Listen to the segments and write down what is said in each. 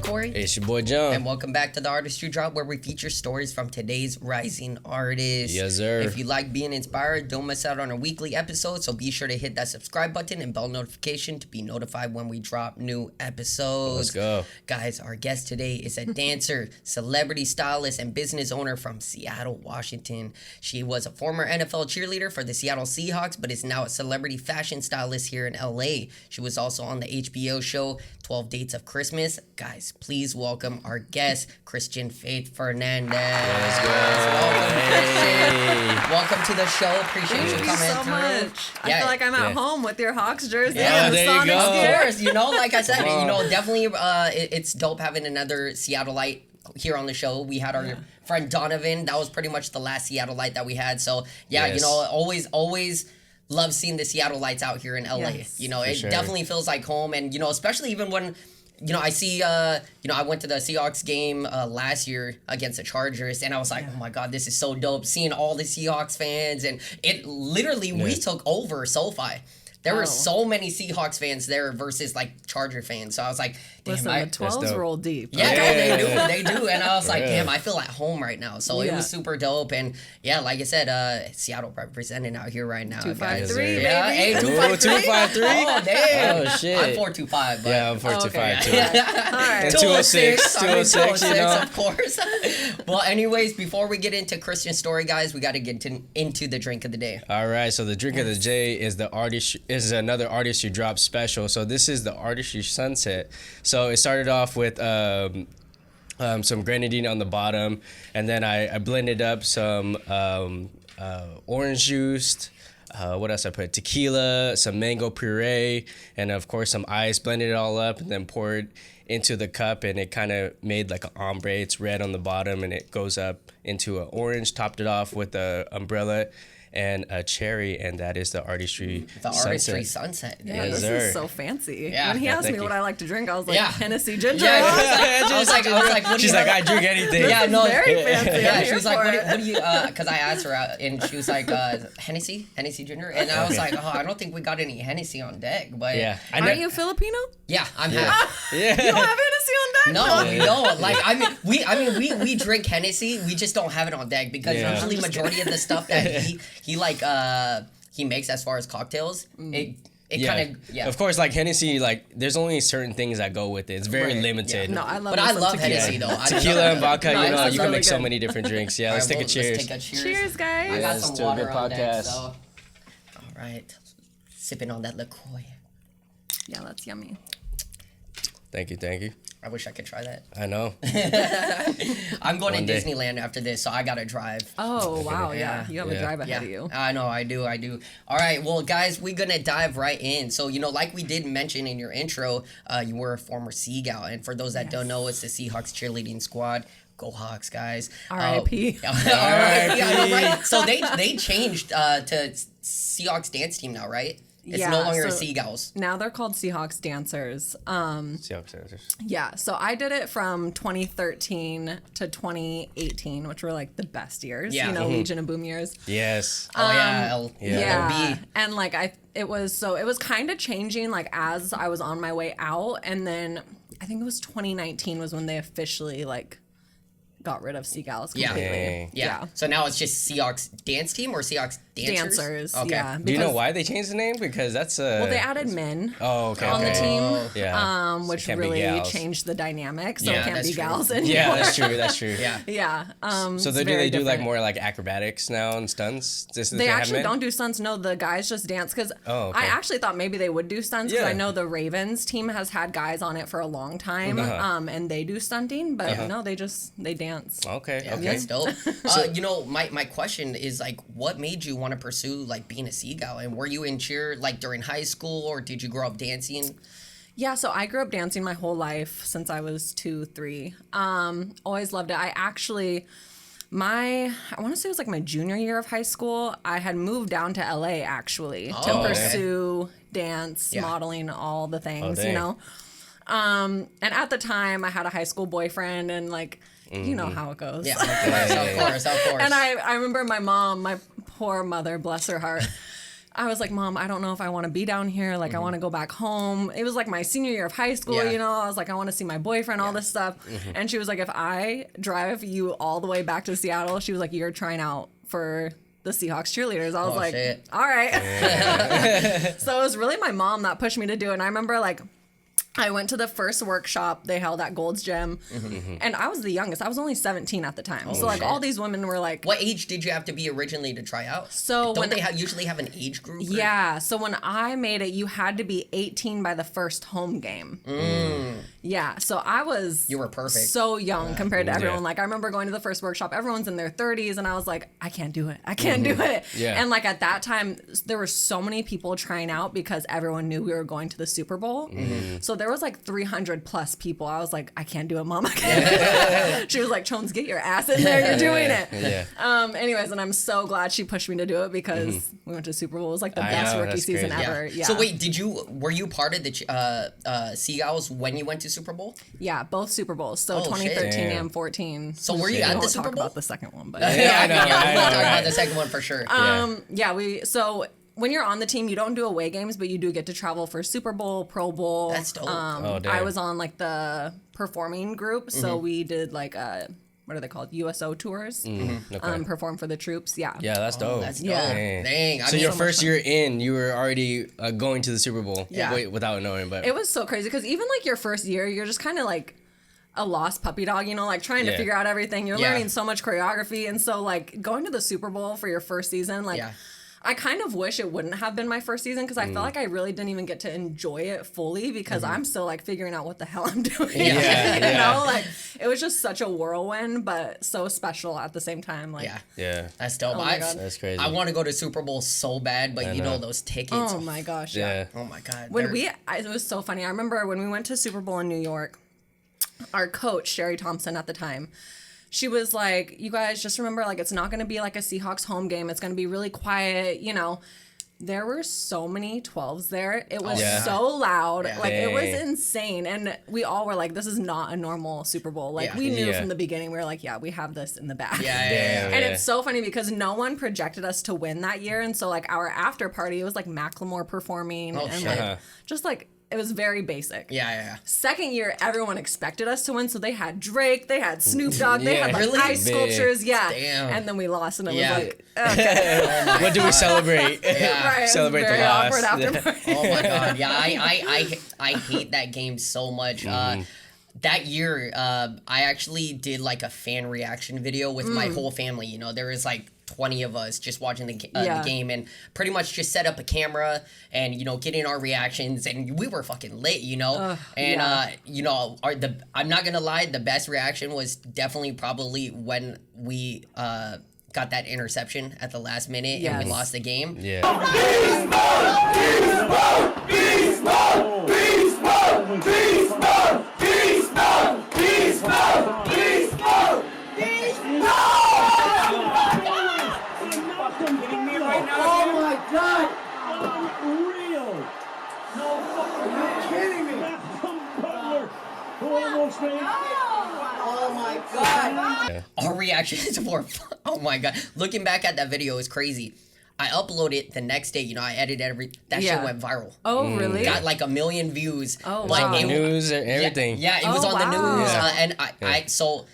Corey. It's your boy John. And welcome back to the Artistry Drop, where we feature stories from today's rising artists. Yes, sir. If you like being inspired, don't miss out on our weekly episodes, so be sure to hit that subscribe button and bell notification to be notified when we drop new episodes. Let's go. Guys, our guest today is a dancer, celebrity stylist, and business owner from Seattle, Washington. She was a former NFL cheerleader for the Seattle Seahawks, but is now a celebrity fashion stylist here in LA. She was also on the HBO show 12 Dates of Christmas. Guys, please welcome our guest, Faith Fernandez. Let's go. Welcome, Christian. Welcome to the show. Appreciate you coming so through. Much. I feel like I'm at home with your Hawks jersey. Yeah, and the there you go. Of course, like I said, definitely it's dope having another Seattleite here on the show. We had our friend Donovan. That was pretty much the last Seattleite that we had. So Yes. always love seeing the Seattleites out here in LA. Yes, it definitely feels like home, and especially even when I see I went to the Seahawks game last year against the Chargers, and I was like, oh my God, this is so dope seeing all the Seahawks fans, and it literally we took over SoFi. There were so many Seahawks fans there versus like Charger fans. So I was like, damn, Listen, the 12s roll deep. Yeah, they do. And I was like, damn, I feel at home right now. So it was super dope. And yeah, like I said, Seattle representing out here right now. 253, baby. Yeah, hey, 253. Oh, damn. Oh, shit. I'm 425. But Yeah, I'm 425 too. All right. And 206, 206, of course. Well, anyways, before we get into Christian's story, guys, we got to get into the drink of the day. All right, so the drink of the day is another Artistry Drop special. So this is the Artistry Sunset. So it started off with some grenadine on the bottom, and then I blended up some orange juice. What else I put? Tequila, some mango puree, and of course some ice. Blended it all up and then poured into the cup, and it kind of made like an ombre. It's red on the bottom and it goes up into an orange. Topped it off with a umbrella and a cherry, and that is the Artistry Sunset. Yeah, Yes, this sir. is so fancy. Yeah. When he asked me what I like to drink, I was like, Hennessy ginger. Yeah, I was like, what She's do you like, I drink anything. Yeah, no, Very fancy. yeah, I'm she here was like, for what do you, because I asked her out, and she was like, Hennessy ginger, and I was like, I don't think we got any Hennessy on deck, but Yeah. Aren't you Filipino? yeah, I'm half. You don't have Hennessy on deck? No, we don't. Like, we drink Hennessy, we just don't have it on deck because usually majority of the stuff that he makes as far as cocktails, it kind of Of course, like Hennessy, like there's only certain things that go with it. It's very limited. No, I love But I love Hennessy though. Tequila and vodka, it's you can really make so good. many different drinks. Yeah, let's take a cheers. Let's take a cheers. Cheers, guys. I got Yes, some to a water good on deck, podcast. so all right, sipping on that LaCroix. Yeah, that's yummy. Thank you. I wish I could try that. I know. I'm going One to day. Disneyland after this, so I gotta drive. Oh, wow, yeah. You have a drive ahead of you. I know, I do. All right, well, guys, we're gonna dive right in. So, like we did mention in your intro, you were a former Seagal, and for those that don't know, it's the Seahawks cheerleading squad. Go Hawks, guys. R.I.P. R.I.P. I know, right? So they changed to Seahawks dance team now, right? It's no longer Seagulls. Now they're called Seahawks Dancers. Seahawks dancers. Yeah, so I did it from 2013 to 2018, which were like the best years. Yeah. Legion of Boom years. Yes. Yeah. And like it was kind of changing like as I was on my way out, and then I think it was 2019 was when they officially like got rid of Seagals completely. Yeah. So now it's just Seahawks dance team or Seahawks dancers? Okay. Yeah. Do you know why they changed the name? Because that's Well, they added men on the team, Yeah. which can't be really gals. changed the dynamic. So Yeah, it can't that's be true. gals anymore. Yeah, that's true. Yeah. Yeah. So it's do very they do like different. more like acrobatics now and stunts? They actually don't do stunts. No, the guys just dance. Because I actually thought maybe they would do stunts because I know the Ravens team has had guys on it for a long time, and they do stunting. But no, they dance. Okay. Yeah, that's dope. My question is like, what made you want to pursue like being a Seagal? And were you in cheer like during high school, or did you grow up dancing? Yeah, so I grew up dancing my whole life since I was 2, 3. Always loved it. I actually, I want to say it was like my junior year of high school, I had moved down to LA actually to pursue dance, modeling, all the things, And at the time, I had a high school boyfriend, and like, you know how it goes. Yeah, of course. And I remember my mom, my poor mother, bless her heart, I was like, Mom, I don't know if I want to be down here. Like, I want to go back home. It was like my senior year of high school, Yeah. you know. I was like, I want to see my boyfriend, all this stuff. And she was like, if I drive you all the way back to Seattle, she was like, you're trying out for the Seahawks cheerleaders. I was like, shit. all right. So it was really my mom that pushed me to do it. And I remember like, I went to the first workshop they held at Gold's Gym, and I was the youngest. I was only 17 at the time. So like all these women were like, What age did you have to be originally to try out? So don't they usually have an age group? Or? yeah. So when I made it, you had to be 18 by the first home game. Yeah. So I was You were perfect. so young compared to everyone. Yeah. Like I remember going to the first workshop, everyone's in their 30s, and I was like, I can't do it. I can't do it. Yeah. And like at that time, there were so many people trying out because everyone knew we were going to the Super Bowl. So there was like 300 plus people. I was like, I can't do it, Mom. I can't do it. She was like, Chones, get your ass in there. You're doing it. Yeah. Anyways, and I'm so glad she pushed me to do it because we went to Super Bowl. It was like the best know, rookie that's season crazy. ever. Yeah. So wait, were you part of the Seagulls when you went to Super Bowl? Yeah, both Super Bowls. So Oh, shit. 2013 Damn. and 14. So were you We at won't the Super talk Bowl? about the second one, but Yeah, I know, We'll talk right? about the second one for sure. so when you're on the team, you don't do away games, but you do get to travel for Super Bowl, Pro Bowl. That's dope. Oh, damn. I was on like the performing group, so we did like what are they called? USO tours. Okay. Perform for the troops. Yeah. Yeah, that's dope. That's dope. Yeah. Dang. So your so much first fun. year in, you were already going to the Super Bowl. Yeah. Wait, without knowing, but It was so crazy because even like your first year, you're just kind of like a lost puppy dog, you know, like trying to Yeah. figure out everything. You're Yeah. learning so much choreography. And so like going to the Super Bowl for your first season, like Yeah. I kind of wish it wouldn't have been my first season because I felt like I really didn't even get to enjoy it fully because I'm still like figuring out what the hell I'm doing. Yeah, you yeah. know, like it was just such a whirlwind, but so special at the same time. Like, Yeah. yeah. That's dope. Oh my God. That's crazy. I want to go to Super Bowl so bad, but you know know. those tickets. oh my gosh. Yeah. Oh my God. When they're- it was so funny. I remember when we went to Super Bowl in New York, our coach, Sherry Thompson at the time, she was like, you guys just remember, like, it's not going to be like a Seahawks home game. It's going to be really quiet, you know. There were so many 12s there. It was Yeah. so loud. Yeah. Like, it was Dang. insane. And we all were like, this is not a normal Super Bowl. Like, Yeah. we knew Yeah. from the beginning, we were like, yeah, we have this in the bag. Yeah, Damn. And Yeah. it's so funny because no one projected us to win that year. And so, like, our after party, it was like Macklemore performing. Oh, and shit. like, just like, it was very basic. Yeah. Second year, everyone expected us to win, so they had Drake, they had Snoop Dogg, they Yeah. had like Really? ice Big. sculptures, yeah. Damn. And then we lost, and it Yeah. was like, okay, What do we celebrate? Yeah. right, it was Celebrate the very loss. awkward after Yeah. party. Oh my God. Yeah. I hate that game so much. That year, I actually did like a fan reaction video with my whole family. You know, there was like 20 of us just watching Yeah. the game and pretty much just set up a camera and, you know, getting our reactions. And we were fucking lit, you know? And, yeah. you know, I'm not going to lie, the best reaction was definitely probably when we got that interception at the last minute and Yes. we lost the game. Yeah. Oh my God! Unreal! No fucking, are you kidding me? Malcolm Butler, who almost made Oh my God! Our reactions were, oh my God. Looking back at that video is crazy. I uploaded it the next day, you know, I edited that Yeah. shit went viral. Oh, really? Got like 1 million views. Oh, but wow. it- News and everything. Yeah, it was Oh, on the wow. news. Yeah. And so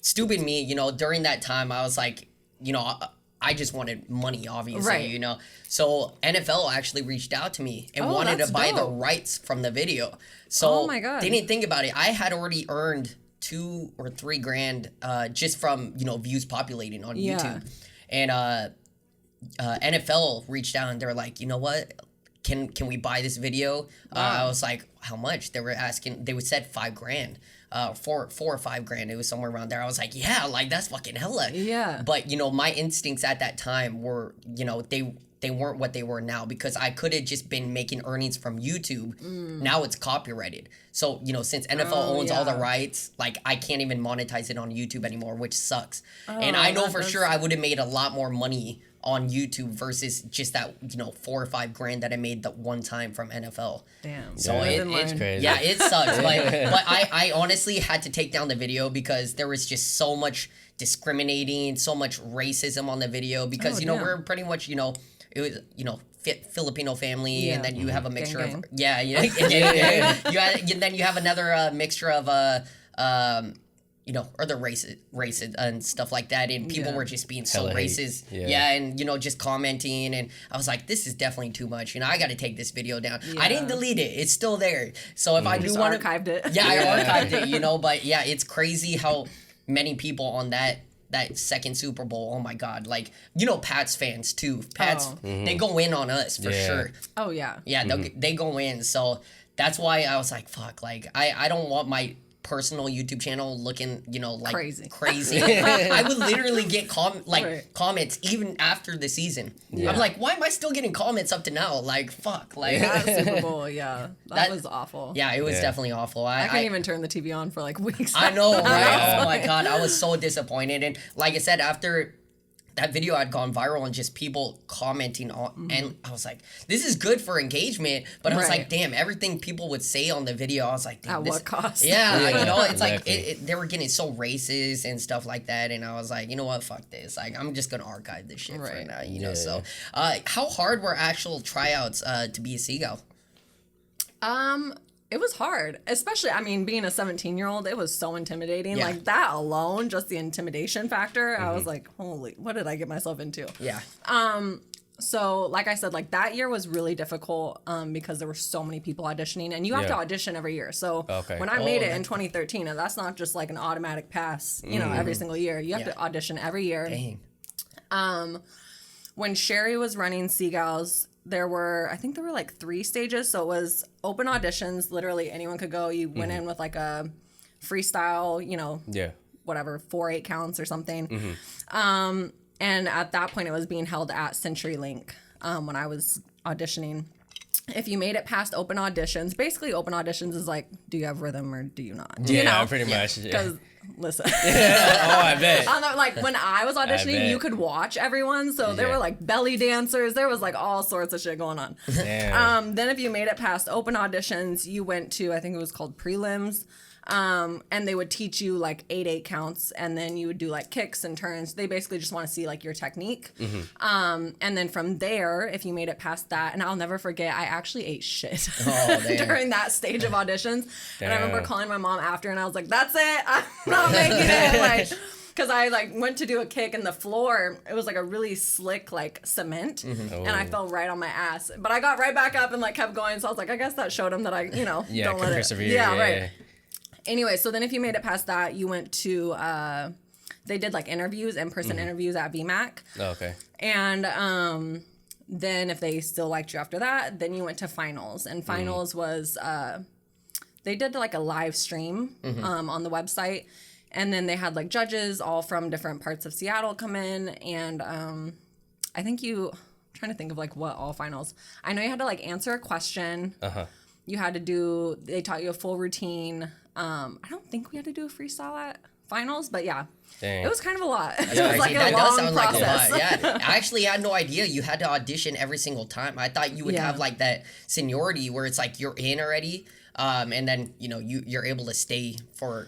stupid me, you know, during that time, I was like, you know, I just wanted money, obviously, Right. you know. So NFL actually reached out to me and Oh, wanted to that's buy the dope. rights from the video. So Oh, my God. they didn't think about it. I had already earned 2 or 3 grand just from, you know, views populating on Yeah. YouTube. And NFL reached out and they were like, you know what? Can we buy this video? I was like, how much? They were asking. They said 5 grand, 4 or 5 grand. It was somewhere around there. I was like, yeah, like that's fucking hella. Yeah. But you know, my instincts at that time were, you know, they weren't what they were now because I could have just been making earnings from YouTube. Now it's copyrighted. So, you know, since NFL owns all the yeah. rights, like I can't even monetize it on YouTube anymore, which sucks. And I know that for does sure I would have made a lot more money on YouTube versus just that, you know, 4 or 5 grand that I made that one time from NFL. Damn. So Yeah, it, Live and it's learn. crazy. Yeah, it sucks. but I honestly had to take down the video because there was just so much discriminating, so much racism on the video because, Oh, you know, damn. we're pretty much, you know, it was, Filipino family, and then you have a mixture gang. of and then you have another mixture of other races and stuff like that, and people were just being so Hella hate. racist, Yeah. and just commenting, and I was like, this is definitely too much. I got to take this video down. I didn't delete it; it's still there. So if I do want to, archived it. yeah, I archived it. But yeah, it's crazy how many people on that second Super Bowl. Oh my God! Like Pats fans too. Pats they go in on us for sure. Oh yeah. Yeah, they go in. So that's why I was like, fuck. Like I don't want my personal YouTube channel looking, like crazy. I would literally get comments even after the season. I'm like, why am I still getting comments up to now? Like, fuck. Like That Super Bowl, that was awful. Yeah, it was definitely awful. I couldn't even turn the TV on for like weeks. I know, right? Oh my God, I was so disappointed. And like I said, after that video had gone viral and just people commenting on, and I was like, this is good for engagement, but I was like, damn, everything people would say on the video, I was like, damn, what cost? Yeah, it's exactly. like they were getting so racist and stuff like that, and I was like, you know what, fuck this, like I'm just gonna archive this shit for now, So, how hard were actual tryouts to be a Seagal? It was hard, especially, being a 17-year-old, it was so intimidating. Yeah. Like, that alone, just the intimidation factor, I was like, holy, what did I get myself into? Yeah. So, like I said, like, that year was really difficult because there were so many people auditioning, and you have to audition every year. So, when I made it in 2013, and that's not just, like, an automatic pass, every single year. You have to audition every year. Dang. When Sherry was running Seagals, I think there were like 3 stages. So it was open auditions. Literally anyone could go. You went in with like a freestyle, whatever, 4-8 counts or something. And at that point it was being held at CenturyLink when I was auditioning. If you made it past open auditions, basically open auditions is like, do you have rhythm or do you not? Yeah, pretty much. Because listen, I bet. like when I was auditioning, you could watch everyone. So there were like belly dancers. There was like all sorts of shit going on. Damn. Then if you made it past open auditions, you went to, I think it was called prelims. And they would teach you like 8 counts, and then you would do like kicks and turns. They basically just want to see like your technique. And then from there, if you made it past that, and I'll never forget, I actually ate shit during that stage of auditions. And I remember calling my mom after, and I was like, "That's it, I'm not making it." Like, because I like went to do a kick, and the floor, it was like a really slick like cement, and I fell right on my ass. But I got right back up and like kept going. So I was like, I guess that showed them that I, don't let persevere. it. Yeah, right. Anyway, so then if you made it past that, you went to, they did like interviews, in-person interviews at VMAC. Oh, okay. And then if they still liked you after that, then you went to finals. And finals was, they did like a live stream on the website. And then they had like judges all from different parts of Seattle come in. And I think I'm trying to think of like what all finals. I know you had to like answer a question. You had to they taught you a full routine. I don't think we had to do a freestyle at finals, but yeah. Dang. It was kind of a lot. It Yeah, was like that a does long sound process. like a lot. Yeah, I actually had no idea you had to audition every single time. I thought you would have like that seniority where it's like you're in already, and then you're able to stay for.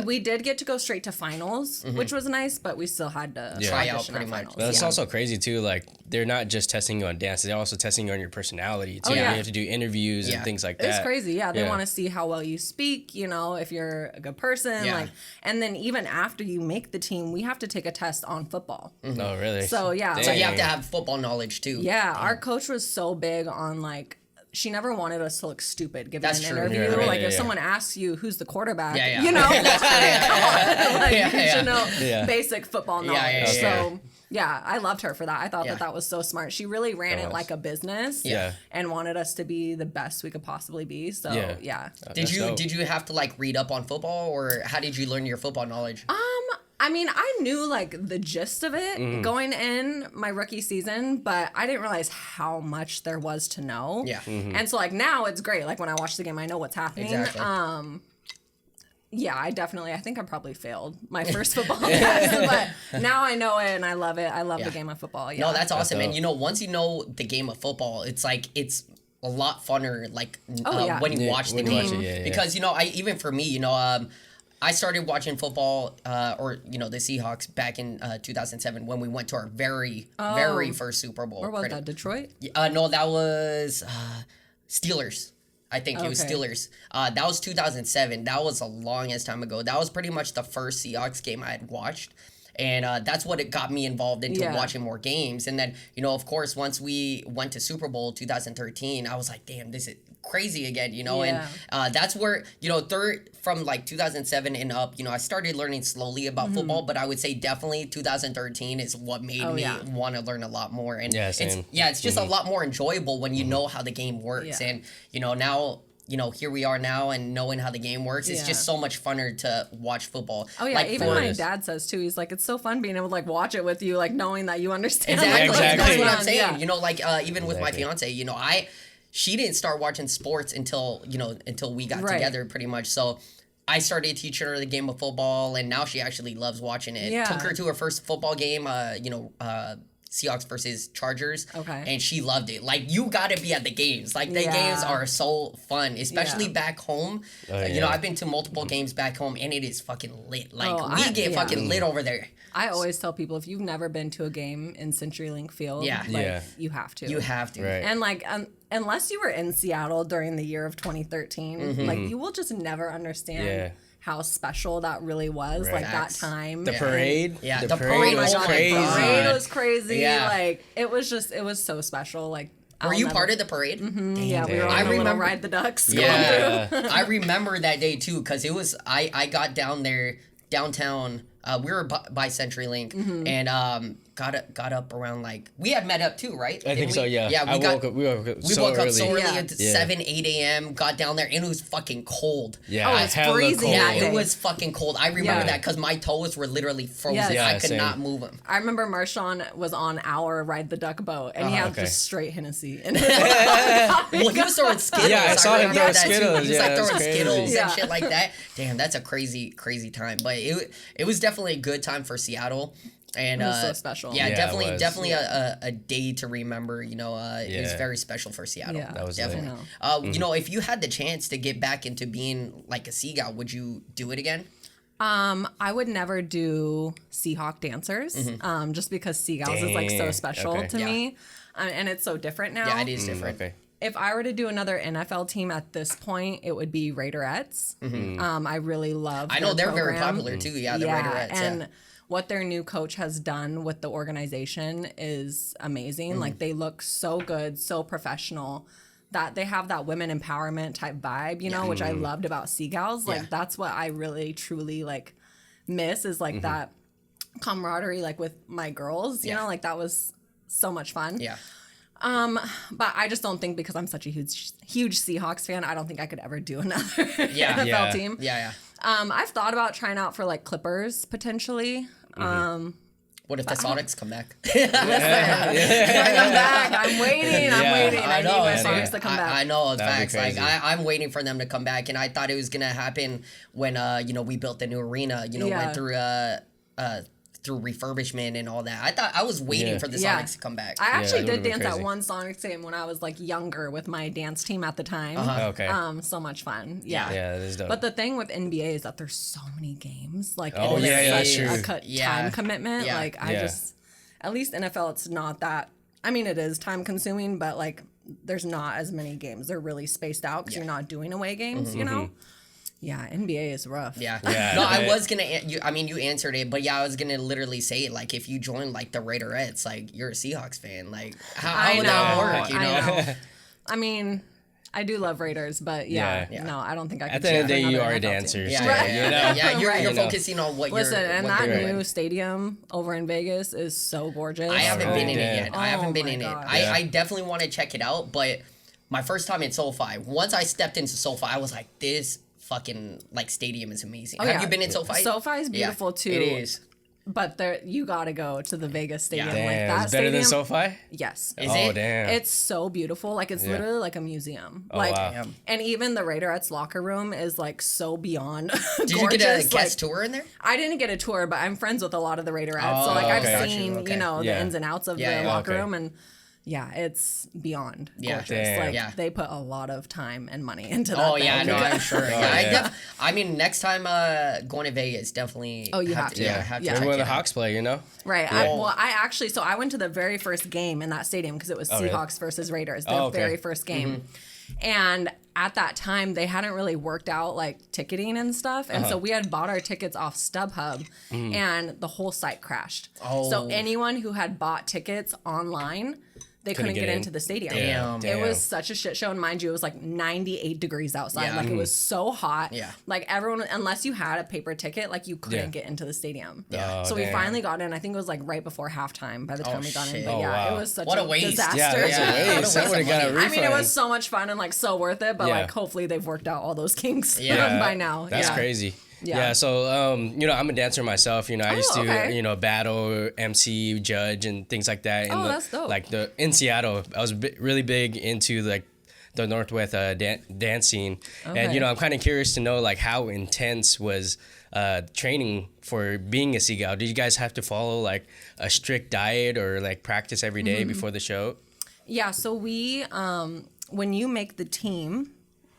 We did get to go straight to finals, which was nice, but we still had to try out audition pretty at much. finals. But it's also crazy too. Like they're not just testing you on dance; they're also testing you on your personality too. yeah. You have to do interviews and things like that. It's crazy. Yeah, they want to see how well you speak. If you're a good person. Yeah. Like, and then even after you make the team, we have to take a test on football. Oh, really? So yeah, So you have to have football knowledge too. Yeah, our coach was so big on like. She never wanted us to look stupid giving That's an true. interview. Yeah, right, like if yeah. someone asks you who's the quarterback, Yeah. come on, like you should know Yeah. basic football knowledge. yeah. So yeah, I loved her for that. I thought that was so smart. She really ran it like a business. Yeah. And wanted us to be the best we could possibly be. So yeah. Did you have to like read up on football, or how did you learn your football knowledge? I knew like the gist of it going in my rookie season, but I didn't realize how much there was to know. Yeah. And so like now it's great. Like when I watch the game, I know what's happening. Exactly. Yeah, I think I probably failed my first football test, but now I know it and I love it. I love the game of football. Yeah. No, that's awesome. dope. And once you know the game of football, it's like it's a lot funner. Like yeah. when you watch the when you game, watch it, yeah. because even for me, I started watching football, or the Seahawks back in 2007 when we went to our very first Super Bowl. Where was that? Detroit? No, that was Steelers. I think it was Okay. Steelers. That was 2007. That was the longest time ago. That was pretty much the first Seahawks game I had watched. And that's what it got me involved into watching more games. And then, of course, once we went to Super Bowl 2013, I was like, damn, this is crazy again, Yeah. And that's where, from like 2007 and up, I started learning slowly about football, but I would say definitely 2013 is what made me want to learn a lot more. And same. it's just a lot more enjoyable when you know how the game works. Yeah. And, now, here we are now and knowing how the game works, it's Yeah. just so much funner to watch football. Oh yeah, Like, even for- my dad says too. He's like, it's so fun being able to like watch it with you, like knowing that you understand. Exactly. Like, That's what's what going I'm on. saying. Yeah. Even with my fiance, she didn't start watching sports until we got Right. together pretty much. So I started teaching her the game of football, and now she actually loves watching it. Yeah. Took her to her first football game, Seahawks versus Chargers. Okay. And she loved it. Like, you gotta be at the games. Like, the Yeah. games are so fun, especially Yeah. back home. Oh, yeah. I've been to multiple games back home, and it is fucking lit. Like, Oh, we I- get yeah. fucking lit over there. I always tell people if you've never been to a game in CenturyLink Field, Yeah. like, Yeah. you have to. You have to. Right. And like, unless you were in Seattle during the year of 2013, like you will just never understand Yeah. how special that really was. Right. Like Facts. that time. The parade. Yeah, The the parade parade was was The crazy. parade was crazy. Yeah. Like it was so special. Like Were you part of the parade? Yeah, we were on I a little remember- ride the ducks. going Yeah. I remember that day too, because it was I got down there downtown. We were by CenturyLink and got up around like we had met up too, right? I Didn't think we? so. Yeah. Yeah, We woke up we so woke early. up so early Yeah. at Yeah. 7, 8 a.m. Got down there and it was fucking cold. Yeah. Oh, it's hella freezing cold. Yeah, that day. it was fucking cold. I remember Yeah. that because my toes were literally frozen. Yes. Yeah, I could same. not move them. I remember Marshawn was on our ride the duck boat and he had Okay. just straight Hennessy. And Well, he was throwing Skittles. Yeah, I saw him remember throw that, too. Skittles. He was Yeah, like that's throwing crazy. Skittles Yeah. and shit like that. Damn, that's a crazy time. But it was definitely a good time for Seattle. And It was so special. Yeah, Yeah, it definitely was. definitely a day to remember. It's Yeah. very special for Seattle. Yeah. That was definitely. lit. If you had the chance to get back into being like a Seagal, would you do it again? I would never do Seahawk dancers, just because Seagulls is like so Dang. special Okay. to Yeah. me, and it's so different now. Yeah, it is different. Okay. If I were to do another NFL team at this point, it would be Raiderettes. I really love. I know their they're very program. popular too. Yeah, the Raiderettes. and Yeah. what their new coach has done with the organization is amazing. Like they look so good, so professional. That they have that women empowerment type vibe, which I loved about Seagulls. Like Yeah. that's what I really truly like miss is like that camaraderie, like with my girls. Yeah. Like that was so much fun. Yeah. But I just don't think because I'm such a huge Seahawks fan, I don't think I could ever do another Yeah. NFL Yeah. team. Yeah. I've thought about trying out for like Clippers potentially. What if the Sonics come back? Bring them back. I'm waiting. I need my and Sonics to come back. I know, it's That'd be facts. Like crazy. I'm waiting for them to come back, and I thought it was gonna happen when we built the new arena. Yeah. Went through refurbishment and all that. I was waiting Yeah. for the Yeah. Sonics to come back. I actually that did would've been dance at crazy. one Sonics game when I was like younger with my dance team at the time. Okay. So much fun. Yeah. Yeah, that is dope. But the thing with NBA is that there's so many games. Like Oh, it is yeah, that's such true. a cut Yeah. time commitment. Yeah. Like Yeah. at least NFL, it's not that. I mean, it is time consuming, but like there's not as many games. They're really spaced out because you're not doing away games. Yeah, NBA is rough. Yeah. Yeah, No, I right. was gonna. You answered it, but yeah, I was gonna literally say it. Like, if you join like the Raiderettes, like you're a Seahawks fan. Like, how would that work? I know. I mean, I do love Raiders, but Yeah. no, I don't think I could. At the end of the day, cheer for you another are a NFL team. dancer. Yeah, so, yeah, you yeah, know? yeah. You're Right. focusing on what Listen, you're. and what that they're new doing. stadium over in Vegas is so gorgeous. I haven't Oh, been in it damn. yet. I haven't been my in God. it. Yeah. I definitely want to check it out, but my first time in SoFi, once I stepped into SoFi, I was like, this fucking like stadium is amazing. Oh, Have yeah. you been in SoFi? SoFi is beautiful, too. It is. But you gotta go to the Vegas stadium. Yeah. Like Damn, that it's better than stadium. SoFi? Yes. Is Oh, it? damn. It's so beautiful. Like it's Yeah. literally like a museum. Oh, like wow. and even the Raiderettes locker room is like so beyond Did you gorgeous. get a guest like, tour in there? I didn't get a tour, but I'm friends with a lot of the Raiderettes. Oh, so like okay. I've Got you. seen, Okay. the Yeah. ins and outs of Yeah, the yeah. locker Okay. room and Yeah, it's beyond Yeah. gorgeous. Damn. Like Yeah. they put a lot of time and money into that. Oh yeah, thing. no, I'm sure. yeah. I mean, next time going to Vegas, definitely. Oh, you have to. Yeah, Yeah. have to. Yeah. check Maybe when it the out. Hawks play, you know. Right. Yeah. So I went to the very first game in that stadium because it was really? Seahawks versus Raiders, their Oh, okay. very first game. And at that time, they hadn't really worked out like ticketing and stuff. And so we had bought our tickets off StubHub and the whole site crashed. Oh. So anyone who had bought tickets online, they couldn't get in. into the stadium. Damn. It was such a shit show. And mind you, it was like 98 degrees outside. Yeah. Like it was so hot. Yeah. Like everyone, unless you had a paper ticket, like you couldn't Yeah. get into the stadium. Oh, So we damn. finally got in. I think it was like right before halftime by the time we got in. shit. But Oh, yeah, wow. it was such What a a waste. disaster. Yeah, that's Yeah. a waste. What I a would have waste got a of money. refund. I mean, it was so much fun and like so worth it, but Yeah. like hopefully they've worked out all those kinks Yeah, by now. That's yeah. crazy. Yeah. Yeah. So, you know, I'm a dancer myself. You know, I used to, okay. you know, battle, MC, judge, and things like that. Oh, the, that's dope. Like in Seattle, I was really big into like the Northwest dance scene, and Okay. you know, I'm kind of curious to know like how intense was training for being a Seagal. Did you guys have to follow like a strict diet or like practice every day before the show? Yeah, so we, when you make the team,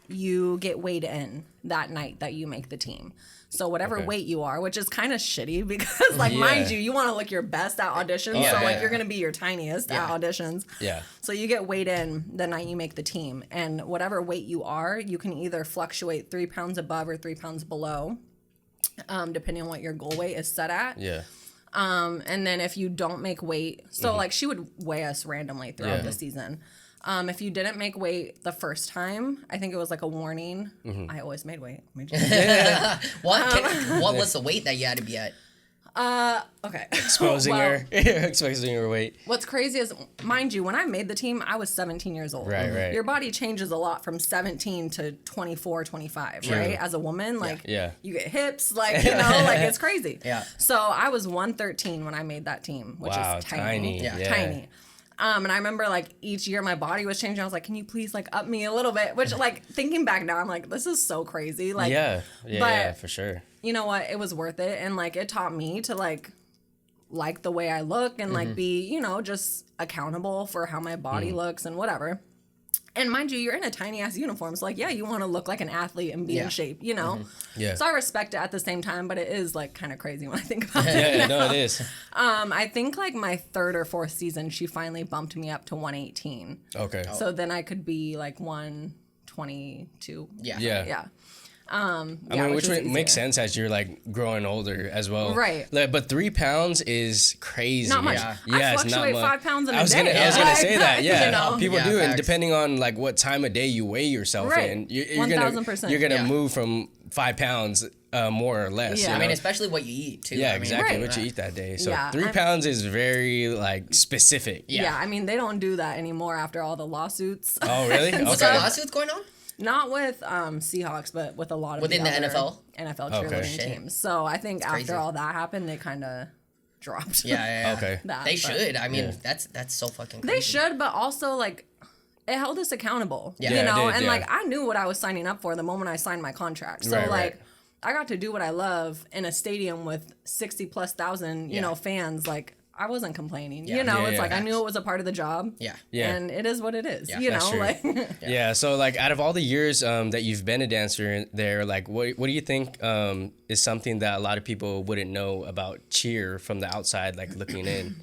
you get weighed in that night that you make the team. So whatever Okay. weight you are, which is kind of shitty because, like, mind you, you want to look your best at auditions. Yeah, so, like, yeah. you're going to be your tiniest at auditions. Yeah. So you get weighed in the night you make the team. And whatever weight you are, you can either fluctuate 3 pounds above or 3 pounds below, depending on what your goal weight is set at. Yeah. And then if you don't make weight, so like she would weigh us randomly throughout Yeah. the season. If you didn't make weight the first time, I think it was like a warning. I always made weight. What was the weight that you had to be at? Okay. Exposing Well, her, exposing her weight. What's crazy is, mind you, when I made the team, I was 17 years old. Right. Your body changes a lot from 17 to 24, 25, right? As a woman, like, Yeah. you get hips, like, you know, like, it's crazy. Yeah. So I was 113 when I made that team, which Wow, is tiny. tiny. Yeah. Tiny. And I remember, like, each year my body was changing. I was like, can you please, like, up me a little bit? Which, like, thinking back now, I'm like, this is so crazy. Like, but for sure. you know what? It was worth it. And, like, it taught me to, like the way I look and, like, be, you know, just accountable for how my body looks and whatever. And mind you, you're in a tiny ass uniform. So, like, yeah, you want to look like an athlete and be in shape, you know? Yeah. So I respect it at the same time, but it is, like, kind of crazy when I think about it. Yeah, no, it is. I think, like, my third or fourth season, she finally bumped me up to 118. Okay. So then I could be, like, 122. Yeah. Yeah. Yeah. I mean, which was would make easier. sense as you're like growing older as well. Right. Like, but 3 pounds is crazy. Not much. Yeah. I it's not fluctuate much. 5 pounds in I a was day. Gonna, I was gonna say that. Yeah. You know? People Yeah, do, and facts. depending on like what time of day you weigh yourself Right. in, you're 1000%. gonna Yeah. move from 5 pounds more or less. Yeah. you I mean, know? especially what you eat too. Yeah, I mean, exactly. Right. What you eat that day. So Yeah, 3 pounds is very like specific. Yeah, I mean, they don't do that anymore after all the lawsuits. Oh, really? Was there Okay. lawsuits going on? Not with Seahawks, but with a lot of Within the other NFL? NFL Okay. cheerleading Shit. teams. So I think crazy. after all that happened, they kind of dropped. Yeah. Okay. that, They but- should. I mean, Yeah. that's so fucking crazy. They should, but also like it held us accountable. Yeah. You Yeah, it know, did, and yeah. like I knew what I was signing up for the moment I signed my contract. So Right, like right. I got to do what I love in a stadium with 60,000+, you Yeah. know, fans. Like I wasn't complaining. Yeah. You know, Yeah, it's yeah. like I knew it was a part of the job. Yeah. Yeah. And it is what it is. Yeah, you that's know, true. like Yeah. So like out of all the years that you've been a dancer there, like what do you think is something that a lot of people wouldn't know about cheer from the outside, like looking in?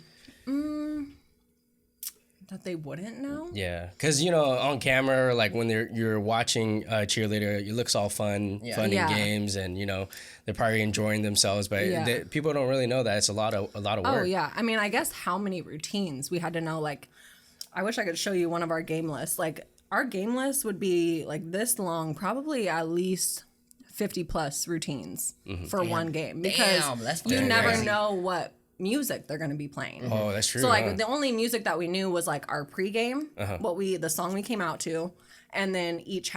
that they wouldn't know. Yeah, because you know on camera, like when you're watching cheerleader, it looks all fun Yeah. and games, and you know they're probably enjoying themselves, but Yeah. people don't really know that it's a lot of work. Oh yeah, I mean, I guess how many routines we had to know. Like, I wish I could show you one of our game lists. Like, our game list would be like this long, probably at least 50+ routines for one game because Damn, that's you fucking never crazy. know what music they're going to be playing. Oh, that's true. So like huh? the only music that we knew was like our pregame, Uh-huh. the song we came out to, and then each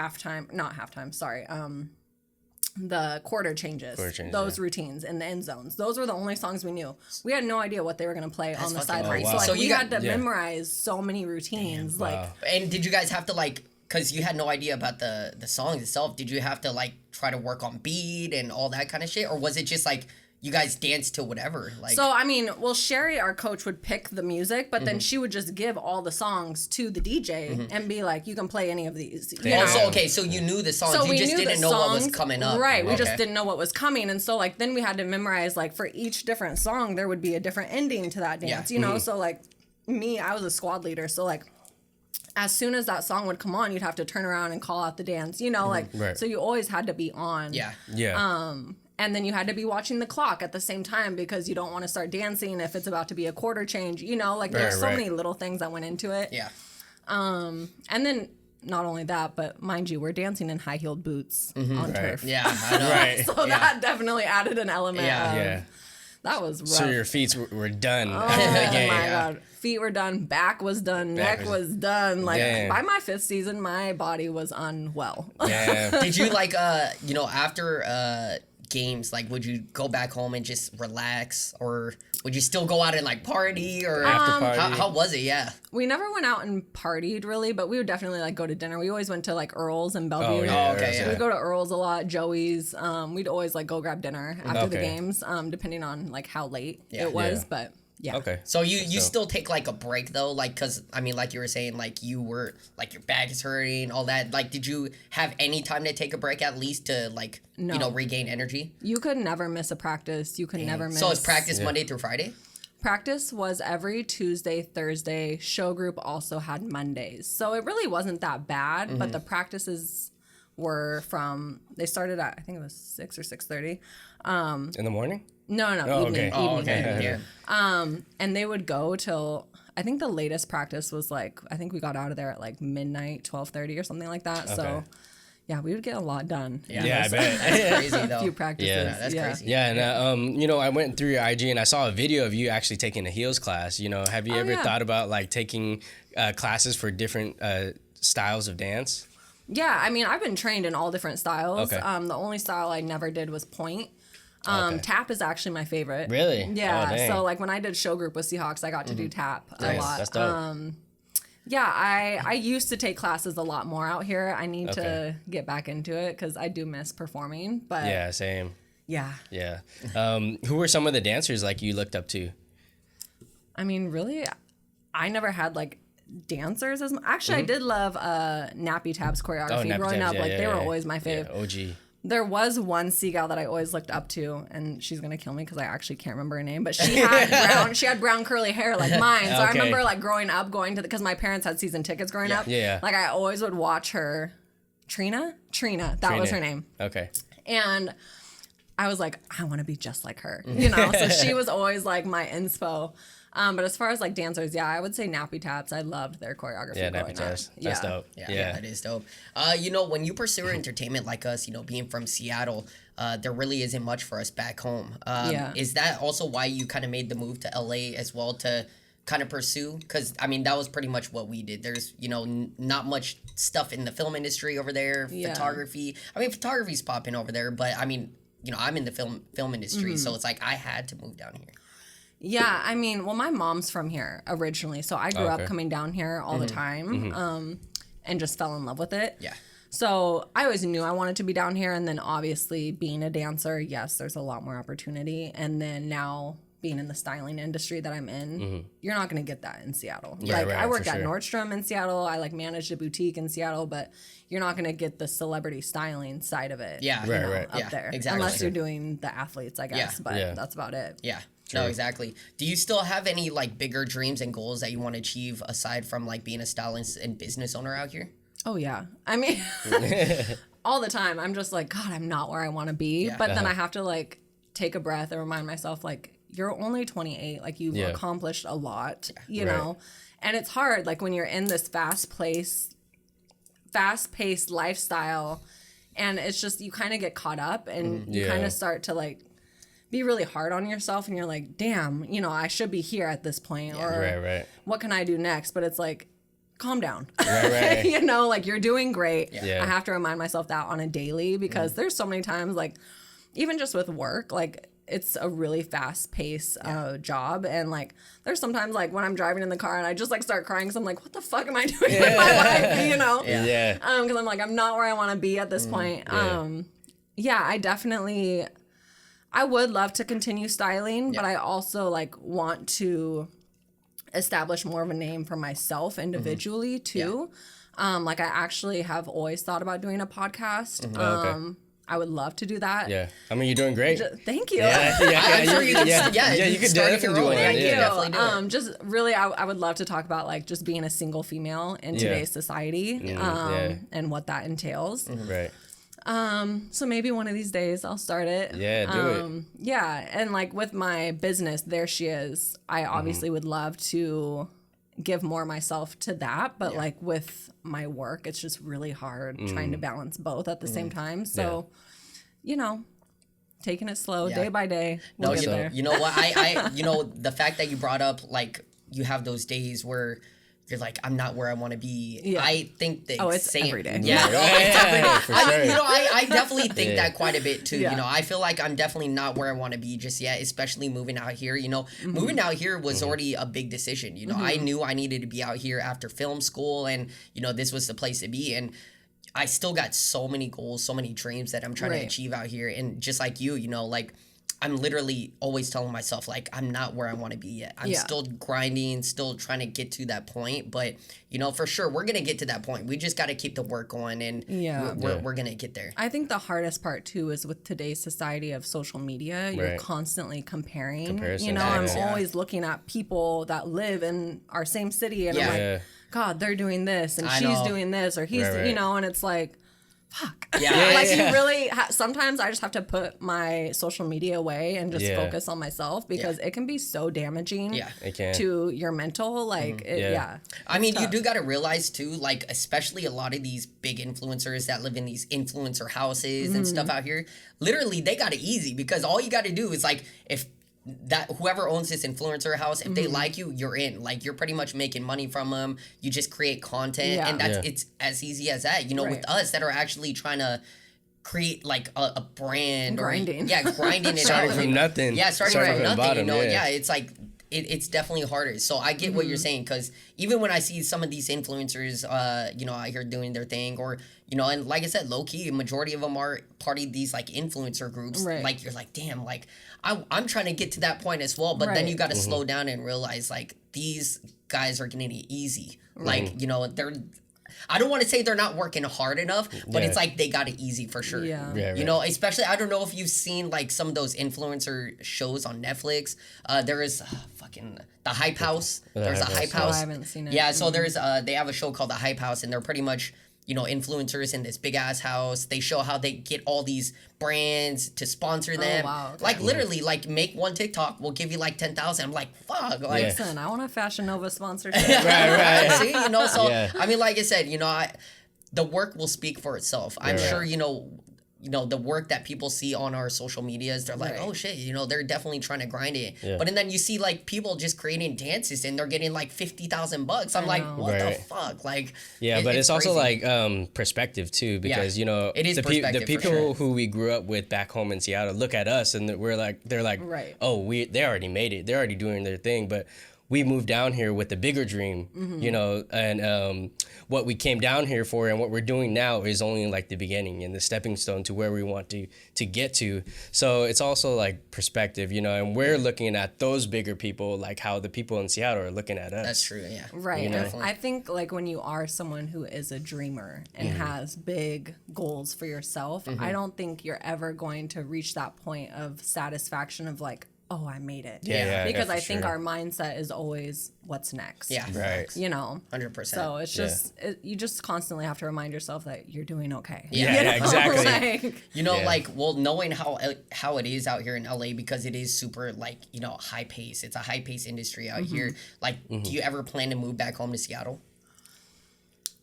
the quarter changes, those routines in the end zones. Those were the only songs we knew. We had no idea what they were going to play on the fucking sideline. crazy. So like So we you got- had to yeah. memorize so many routines. Like wow. And did you guys have to like, because you had no idea about the songs itself, did you have to like try to work on beat and all that kind of shit? Or was it just like you guys dance to whatever. Like, So, I mean, well, Sherry, our coach, would pick the music, but then she would just give all the songs to the DJ and be like, you can play any of these. You know? also, okay, so you knew the songs, So you we just knew didn't the know what was songs, coming up. Right, we Okay. just didn't know what was coming. And so, like, then we had to memorize, like, for each different song, there would be a different ending to that dance, you know? So, like, me, I was a squad leader, so, like, as soon as that song would come on, you'd have to turn around and call out the dance, you know? Like, Right. so you always had to be on. Yeah. Yeah. And then you had to be watching the clock at the same time because you don't want to start dancing if it's about to be a quarter change, you know? Like, there's so right. many little things that went into it. Yeah. And then, not only that, but mind you, we're dancing in high-heeled boots on turf. Yeah, I know. Right. So that definitely added an element Yeah. of, Yeah. that was rough. So your feet were done Oh after the game. my God. Feet were done, back was done, neck was done. Like, Damn. by my 5th season, my body was unwell. Yeah. Did you like after games, like would you go back home and just relax, or would you still go out and like party, or After party. how was it? Yeah. We never went out and partied really, but we would definitely like go to dinner. We always went to like Earl's and Bellevue. Oh, yeah. Oh, okay, Earl's, yeah. We'd go to Earl's a lot, Joey's. We'd always like go grab dinner after the Okay. games, depending on like how late Yeah. it was. Yeah. But yeah. Okay. So you still take like a break though, like, cause I mean, like you were saying, like you were like your back is hurting, all that. Like, did you have any time to take a break at least to like No. regain energy? You could never miss a practice. You could never miss. So it's practice Monday through Friday. Practice was every Tuesday, Thursday. Show group also had Mondays. So it really wasn't that bad, but the practices were they started at, I think it was 6 or 6:30. In the morning? No, Oh, evening. okay. Oh, evening. okay. Yeah. And they would go till, I think the latest practice was like, I think we got out of there at like midnight, 12:30 or something like that. So Okay. yeah, we would get a lot done. Yeah, I bet. That's crazy A though. few practices. Yeah, that's crazy. Yeah, and I went through your IG and I saw a video of you actually taking a heels class. Have you ever yeah. thought about like taking classes for different styles of dance? Yeah, I mean, I've been trained in all different styles. Okay. The only style I never did was point. Okay. Tap is actually my favorite. Really? Yeah. Oh, dang. so like when I did show group with Seahawks, I got to do tap a Nice. lot. That's dope. Yeah, I used to take classes a lot more out here. I need Okay. to get back into it because I do miss performing. But Yeah, same. yeah. Yeah. Who were some of the dancers like you looked up to? I mean, really, I never had like dancers as actually I did love Nappy Tab's choreography Nappy growing Tabs, up. yeah, Like yeah, they were yeah. always my fave. Yeah, OG. There was one Seagal that I always looked up to, and she's gonna kill me because I actually can't remember her name. But she had brown curly hair like mine. So I Okay. remember like growing up going to because my parents had season tickets growing up. Yeah. Like I always would watch her. Trina, that was her name. Okay. And I was like, I want to be just like her, So she was always like my inspo. But as far as like dancers, yeah, I would say Nappy Taps. I loved their choreography. Yeah, growing Nappy up. Tabs. That's dope. Yeah, that is dope. When you pursue entertainment like us, being from Seattle, there really isn't much for us back home. Yeah. Is that also why you kind of made the move to LA as well to kind of pursue? Because, I mean, that was pretty much what we did. There's, not much stuff in the film industry over there, Yeah. photography. I mean, photography's popping over there, but I mean, I'm in the film industry, so it's like I had to move down here. Yeah, I mean, well, my mom's from here originally, so I grew up Okay. coming down here all the time, and just fell in love with it. Yeah. So I always knew I wanted to be down here, and then obviously being a dancer, yes, there's a lot more opportunity, and then now being in the styling industry that I'm in, you're not going to get that in Seattle. Right, I right, work for at sure. Nordstrom in Seattle. I managed a boutique in Seattle, but you're not going to get the celebrity styling side of it. Yeah. Right, right. Up Yeah, there, exactly. unless you're doing the athletes, I guess. Yeah. But Yeah. that's about it. Yeah. No, exactly. Do you still have any like bigger dreams and goals that you want to achieve aside from like being a stylist and business owner out here? Oh yeah. I mean, all the time. I'm just like, God, I'm not where I want to be. Yeah. But then I have to like take a breath and remind myself, like, you're only 28. Like you've Yeah. accomplished a lot, you Right. know. And it's hard, like when you're in this fast-paced lifestyle, and it's just you kind of get caught up, and you Yeah. kind of start to like be really hard on yourself, and you're like, damn, I should be here at this point, or Right. what can I do next? But it's like, calm down. Right. Like you're doing great. Yeah. I have to remind myself that on a daily because there's so many times, like even just with work, like it's a really fast paced job. And like there's sometimes like when I'm driving in the car and I just like start crying because I'm like, what the fuck am I doing with my life? Yeah. Because I'm like, I'm not where I want to be at this point. Yeah. Yeah, I definitely, I would love to continue styling, but I also like want to establish more of a name for myself individually too. Like I actually have always thought about doing a podcast. Okay. I would love to do that. Yeah, I mean, you're doing great. Thank you. I'm sure you can. you could start definitely do your own. it. Thank Yeah, you. definitely do it. Just really, I would love to talk about like just being a single female in today's society, and what that entails. Right. So maybe one of these days I'll start it. Yeah, do it. Yeah, and like with my business, there she is. I obviously would love to give more myself to that, but like with my work, it's just really hard trying to balance both at the same time. So, you know, taking it slow, day by day. We'll get there. You know what? I you know, the fact that you brought up like you have those days where you're like, I'm not where I want to be. Yeah. I think the it's same every day. Yeah, it's every day. for I mean, sure. you know, I definitely think that quite a bit too. Yeah. You know, I feel like I'm definitely not where I want to be just yet, especially moving out here. You know, moving out here was already a big decision. You know, I knew I needed to be out here after film school, and you know, this was the place to be. And I still got so many goals, so many dreams that I'm trying to achieve out here. And just like you know, like I'm literally always telling myself, like, I'm not where I want to be yet. I'm still grinding, still trying to get to that point. But, you know, for sure, we're going to get to that point. We just got to keep the work going, and we're going to get there. I think the hardest part, too, is with today's society of social media, you're constantly comparing. Comparison, you know, I'm yeah. always looking at people that live in our same city, and I'm like, God, they're doing this, and she's doing this, or he's, you know, and it's like, fuck. Yeah. Like you really sometimes I just have to put my social media away and just focus on myself, because it can be so damaging It can. to your mental, like I mean, you do got to realize too, like, especially a lot of these big influencers that live in these influencer houses and stuff out here, literally they got it easy, because all you got to do is like, if that whoever owns this influencer house, if they like you, you're in. Like, you're pretty much making money from them. You just create content, and that's it's as easy as that. You know, with us that are actually trying to create like a brand, grinding it Starting out. from nothing. Yeah, starting from nothing. Bottom, you know, it's like it's definitely harder. So I get what you're saying, because even when I see some of these influencers, you know, out here doing their thing, or you know, and like I said, low key, a majority of them are part of these like influencer groups. Like, you're like, damn, like I'm trying to get to that point as well. But then you got to slow down and realize, like, these guys are getting it easy. Like, you know, I don't want to say they're not working hard enough, but it's like they got it easy for sure. You know, especially, I don't know if you've seen like some of those influencer shows on Netflix. There is fucking The Hype House. There's a Hype House. I haven't seen it. Yeah, so there's they have a show called The Hype House, and they're pretty much, you know, influencers in this big ass house. They show how they get all these brands to sponsor them. Wow, okay. Like, literally, like, make one TikTok, we'll give you like 10,000. I'm like, fuck. Like, Listen, I want a Fashion Nova sponsorship. Right. See, you know, so I mean, like I said, you know, the work will speak for itself. I'm sure, you know, the work that people see on our social medias, they're like, oh shit, you know, they're definitely trying to grind it. But and then you see like people just creating dances and they're getting like $50,000. I'm like, what the fuck? Like, but it's also crazy. like perspective too, because you know, it is the perspective people for sure. who we grew up with back home in Seattle look at us and they're like, oh, they already made it, they're already doing their thing, but we moved down here with a bigger dream, you know, and what we came down here for and what we're doing now is only like the beginning and the stepping stone to where we want to get to. So it's also like perspective, you know, and we're looking at those bigger people, like how the people in Seattle are looking at us. That's true, yeah. Right. You know? I think like when you are someone who is a dreamer and has big goals for yourself, I don't think you're ever going to reach that point of satisfaction of like, oh, I made it. Because I think our mindset is always what's next. Yeah. Right. You know? 100%. So it's just, you just constantly have to remind yourself that you're doing okay. Yeah, exactly. Like, you know, like, well, knowing how it is out here in LA, because it is super, like, you know, high pace. It's a high pace industry out here. Like, do you ever plan to move back home to Seattle?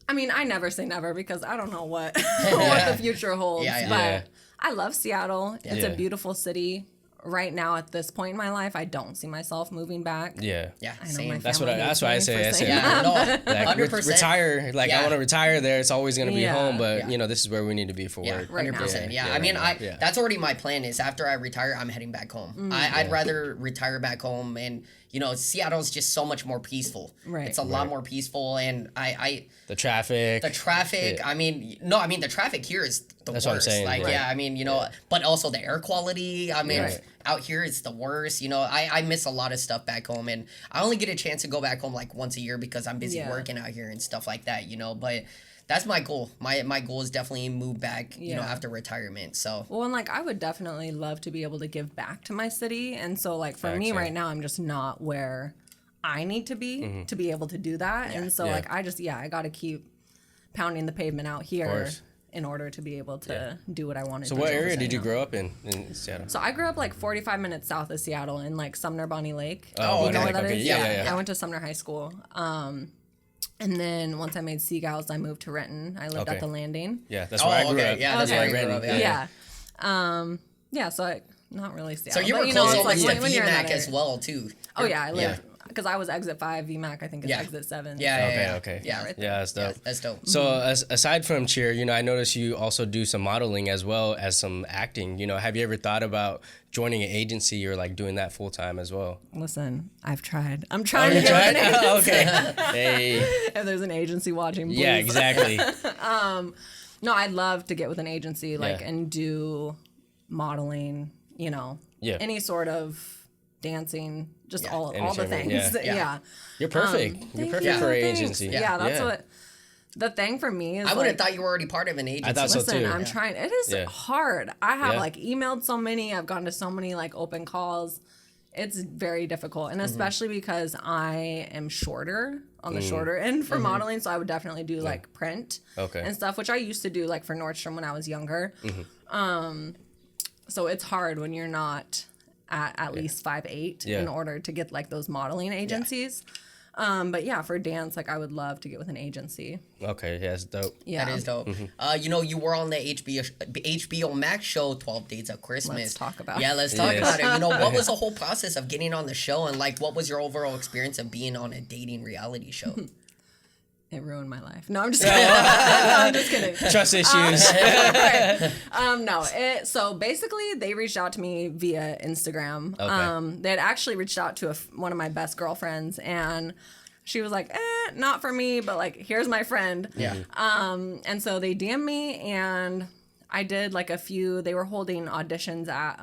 I mean, I never say never, because I don't know what what the future holds. But I love Seattle. It's a beautiful city. Right now, at this point in my life, I don't see myself moving back. Yeah, I know same. my That's family why I hates me say. for saying Yeah, that. no, Like, 100%. retire. Like, I want to retire there. It's always going to be Yeah. home, but you know, this is where we need to be for work. 100%. Yeah, I mean, that's already my plan. Is after I retire, I'm heading back home. I'd rather retire back home and, Seattle's just so much more peaceful. Right. It's a lot more peaceful, and The traffic. the traffic. Yeah. I mean, the traffic here is the That's worst. what I'm saying, Like, right. yeah, I mean, but also the air quality. I mean, Right. out here it's the worst. I miss a lot of stuff back home, and I only get a chance to go back home like once a year because I'm busy Yeah. working out here and stuff like that. But that's my goal. My goal is definitely move back. Yeah. After retirement. So. Well, and like I would definitely love to be able to give back to my city, and so like for me Facts, yeah. right now, I'm just not where I need to be able to do that, and so Yeah. like I got to keep pounding the pavement out here course. in order to be able to do what I want to So do. what area did you grow up in Seattle? So I grew up like 45 minutes south of Seattle in like Sumner Bonnie Lake. Oh, You know okay, where that okay, is? yeah. I went to Sumner High School. And then once I made Seagals, I moved to Renton. I lived Okay. at the Landing. Yeah, that's where I grew up. Yeah, that's Okay. where I grew Renton. up. Yeah. So not really So Seattle. you were but, close it's like to when you're in that VMAC as area. well too. Oh yeah, I lived because I was exit 5, VMAC I think is Yeah. exit 7. Yeah. Okay. Yeah. right Yeah, that's dope. Yeah, that's dope. So aside from cheer, I noticed you also do some modeling as well as some acting. Have you ever thought about joining an agency or like doing that full time as well? Listen, I've tried. I'm trying to get with an agency. Oh, okay. Hey. If there's an agency watching, please. Yeah, exactly. No, I'd love to get with an agency Yeah. and do modeling, Yeah. any sort of dancing, just Yeah. all the Anything, things. yeah. Yeah. You're perfect. You're Thank perfect you, for an thanks. agency. Yeah, that's what the thing for me is. I would have like, thought you were already part of an agency. I thought so listen, too. I'm trying. It is Yeah. hard. I have Yeah. like emailed so many. I've gone to so many like open calls. It's very difficult, and especially because I am shorter on the shorter end for modeling, so I would definitely do like print Okay. and stuff, which I used to do like for Nordstrom when I was younger. So it's hard when you're not at least 5'8" Yeah. in order to get like those modeling agencies. But yeah, for dance, like I would love to get with an agency. Okay, yeah, that's dope. Yeah, That is dope. You were on the HBO Max show 12 Days of Christmas. Let's talk about Yeah, let's talk Yes. about it. What was the whole process of getting on the show, and like what was your overall experience of being on a dating reality show? It ruined my life. No, I'm just kidding. No, I'm just kidding. Trust issues. So basically they reached out to me via Instagram. Okay. They had actually reached out to one of my best girlfriends, and she was like, not for me, but like, here's my friend. Yeah. And so they DM'd me, and I did like a few, they were holding auditions at,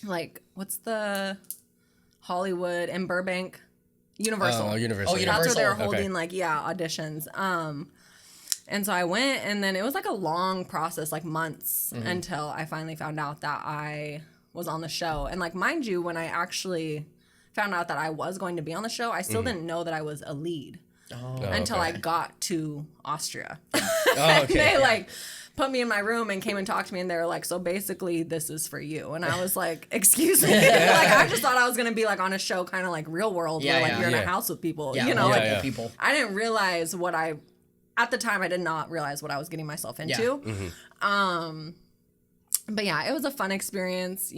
like, what's the Hollywood in Burbank? Universal. Oh, Universal. Oh, yeah. That's where they were Universal. holding auditions. And so I went, and then it was like a long process, like months, until I finally found out that I was on the show. And like, mind you, when I actually found out that I was going to be on the show, I still didn't know that I was a lead until I got to Austria. Oh, okay. They like put me in my room and came and talked to me, and they were like, so basically this is for you. And I was like, excuse me. Like, I just thought I was gonna be like on a show kind of like Real World, Yeah, where like yeah. you're in a Yeah. house with people, Yeah, like yeah. people. I didn't realize at the time I did not realize what I was getting myself into. But yeah, it was a fun experience.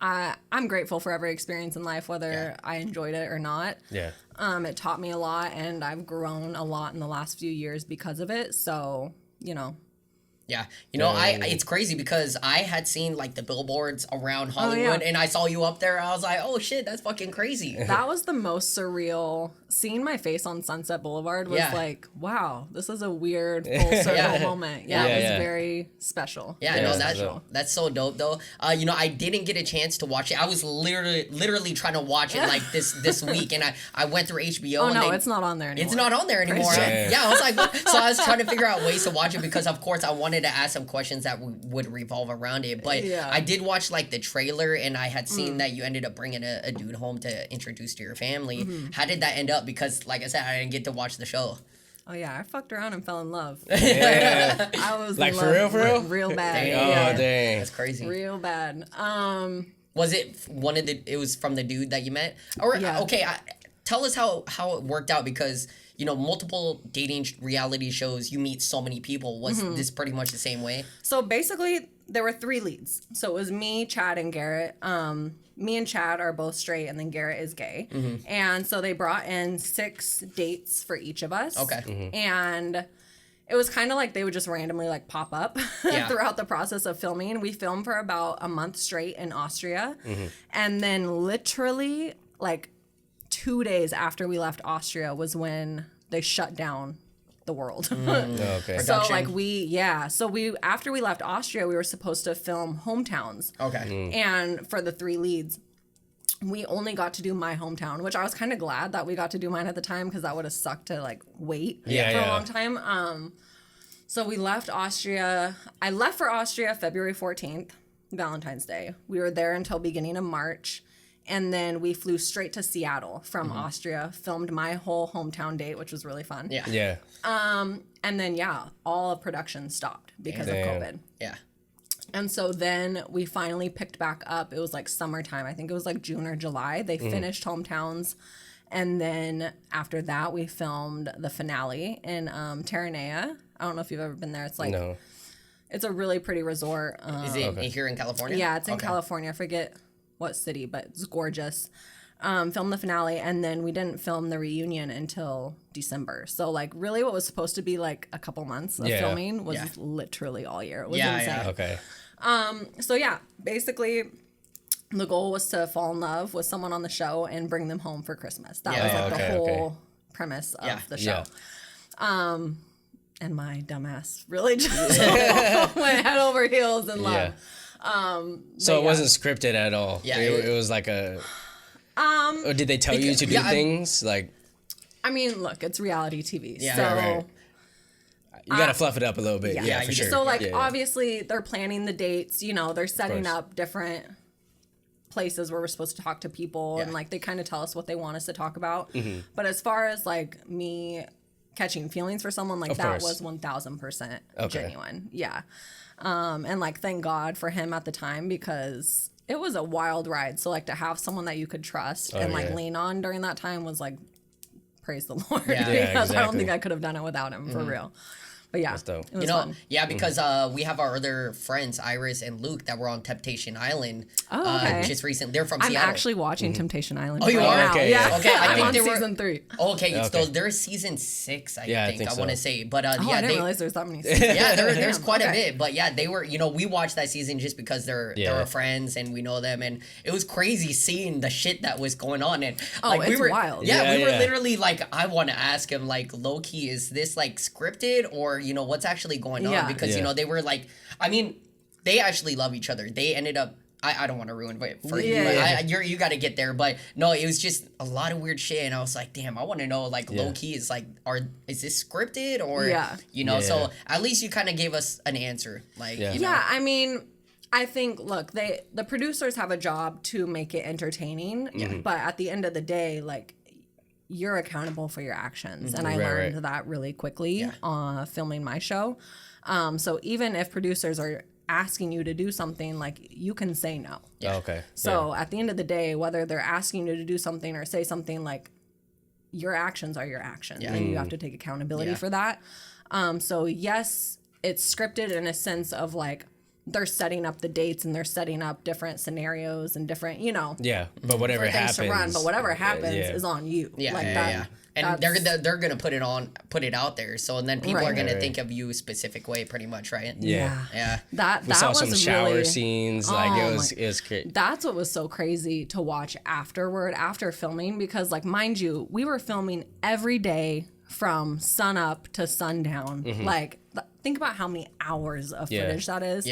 I'm grateful for every experience in life, whether I enjoyed it or not. Yeah. It taught me a lot, and I've grown a lot in the last few years because of it. So, Yeah, it's crazy because I had seen like the billboards around Oh, Hollywood, and I saw you up there. I was like, oh shit, that's fucking crazy. that was the most surreal. Seeing my face on Sunset Boulevard was Yeah. like, wow, this is a weird full circle Yeah. moment. Yeah, it was yeah. very special. Yeah, Yeah, no, that's dope. that's so dope though. I didn't get a chance to watch it. I was literally trying to watch it like this week, and I went through HBO. Oh and no, they- it's not on there anymore. It's not on there anymore. Praise I was like, so I was trying to figure out ways to watch it because, of course, I wanted to ask some questions that would revolve around it. But Yeah. I did watch like the trailer, and I had seen that you ended up bringing a dude home to introduce to your family. How did that end up? Because, like I said, I didn't get to watch the show. Oh yeah, I fucked around and fell in love. Yeah. I was Like, in for love real, for real? real bad. Damn. Yeah. Oh, dang. That's crazy. Real bad. Was it it was from the dude that you met? Or Yeah. okay, tell us how it worked out because multiple dating reality shows, you meet so many people. Was this pretty much the same way? So basically, there were 3 leads. So it was me, Chad, and Garrett. Me and Chad are both straight, and then Garrett is gay. And so they brought in 6 dates for each of us. Okay. And it was kind of like they would just randomly like pop up Yeah. throughout the process of filming. We filmed for about a month straight in Austria. And then literally like 2 days after we left Austria was when they shut down the world. Okay. So Production. like after we left Austria, we were supposed to film hometowns. Okay. And for the 3 leads, we only got to do my hometown, which I was kind of glad that we got to do mine at the time because that would have sucked to like wait for a long time. So we left Austria. I left for Austria February 14th, Valentine's Day. We were there until beginning of March. And then we flew straight to Seattle from Austria, filmed my whole hometown date, which was really fun. Yeah. Yeah. And then, all of production stopped because of COVID. Yeah. And so then we finally picked back up. It was like summertime. I think it was like June or July. They finished hometowns. And then after that, we filmed the finale in Terranea. I don't know if you've ever been there. It's like, No. it's a really pretty resort. Is it here in California? Yeah, it's in California. I forget what city, but it's gorgeous. Filmed the finale, and then we didn't film the reunion until December. So like really what was supposed to be like a couple months of filming was literally all year. It was insane. Okay. So yeah, basically the goal was to fall in love with someone on the show and bring them home for Christmas. That was like the whole premise of the show. And my dumbass really just went head over heels in love. So it wasn't scripted at all. Yeah, It was like a. Or did they tell you to do things like? I mean, look, it's reality TV, Yeah. so. Right. You gotta fluff it up a little bit. Yeah, for sure. So like obviously they're planning the dates, you know, they're setting up different places where we're supposed to talk to people and like they kind of tell us what they want us to talk about. But as far as like me catching feelings for someone, like that was 1000% genuine. Yeah. And like thank God for him at the time because it was a wild ride. So like to have someone that you could trust and like lean on during that time was like praise the Lord because I don't think I could have done it without him for real. But yeah, it was fun. Yeah, because we have our other friends, Iris and Luke, that were on Temptation Island. Just recently. They're from I'm Seattle. actually watching Temptation Island. Oh, you right are? now. Okay, Yeah. Okay, I I'm think on they were season 3. Okay, it's they're season 6, I think I want to say. But I didn't realize there's that many. yeah, there's quite a bit. But yeah, they were, we watched that season just because they're our friends and we know them. And it was crazy seeing the shit that was going on. And like, it's wild. Yeah, we were literally like, I want to ask him, like, low key, is this like scripted or, what's actually going on? Because, they were like, I mean, they actually love each other. They ended up, I don't want to ruin it for you. But you got to get there. But no, it was just a lot of weird shit. And I was like, damn, I want to know, like, low key is like, is this scripted or, so at least you kind of gave us an answer. Like, Yeah, I mean, I think, look, the producers have a job to make it entertaining. But at the end of the day, like, you're accountable for your actions. And I learned that really quickly filming my show. So even if producers are asking you to do something, like, you can say no. So at the end of the day, whether they're asking you to do something or say something, like, your actions are your actions and you have to take accountability for that. So yes, it's scripted in a sense of like they're setting up the dates and they're setting up different scenarios and different, but whatever happens to run, but whatever happens is on you. And they're gonna put it out there, so and then people are gonna think of you a specific way, pretty much, right? Yeah. That we saw was some shower really, scenes, like it was great. That's what was so crazy to watch after filming, because like, mind you, we were filming every day from sun up to sundown. Like, think about how many hours of footage that is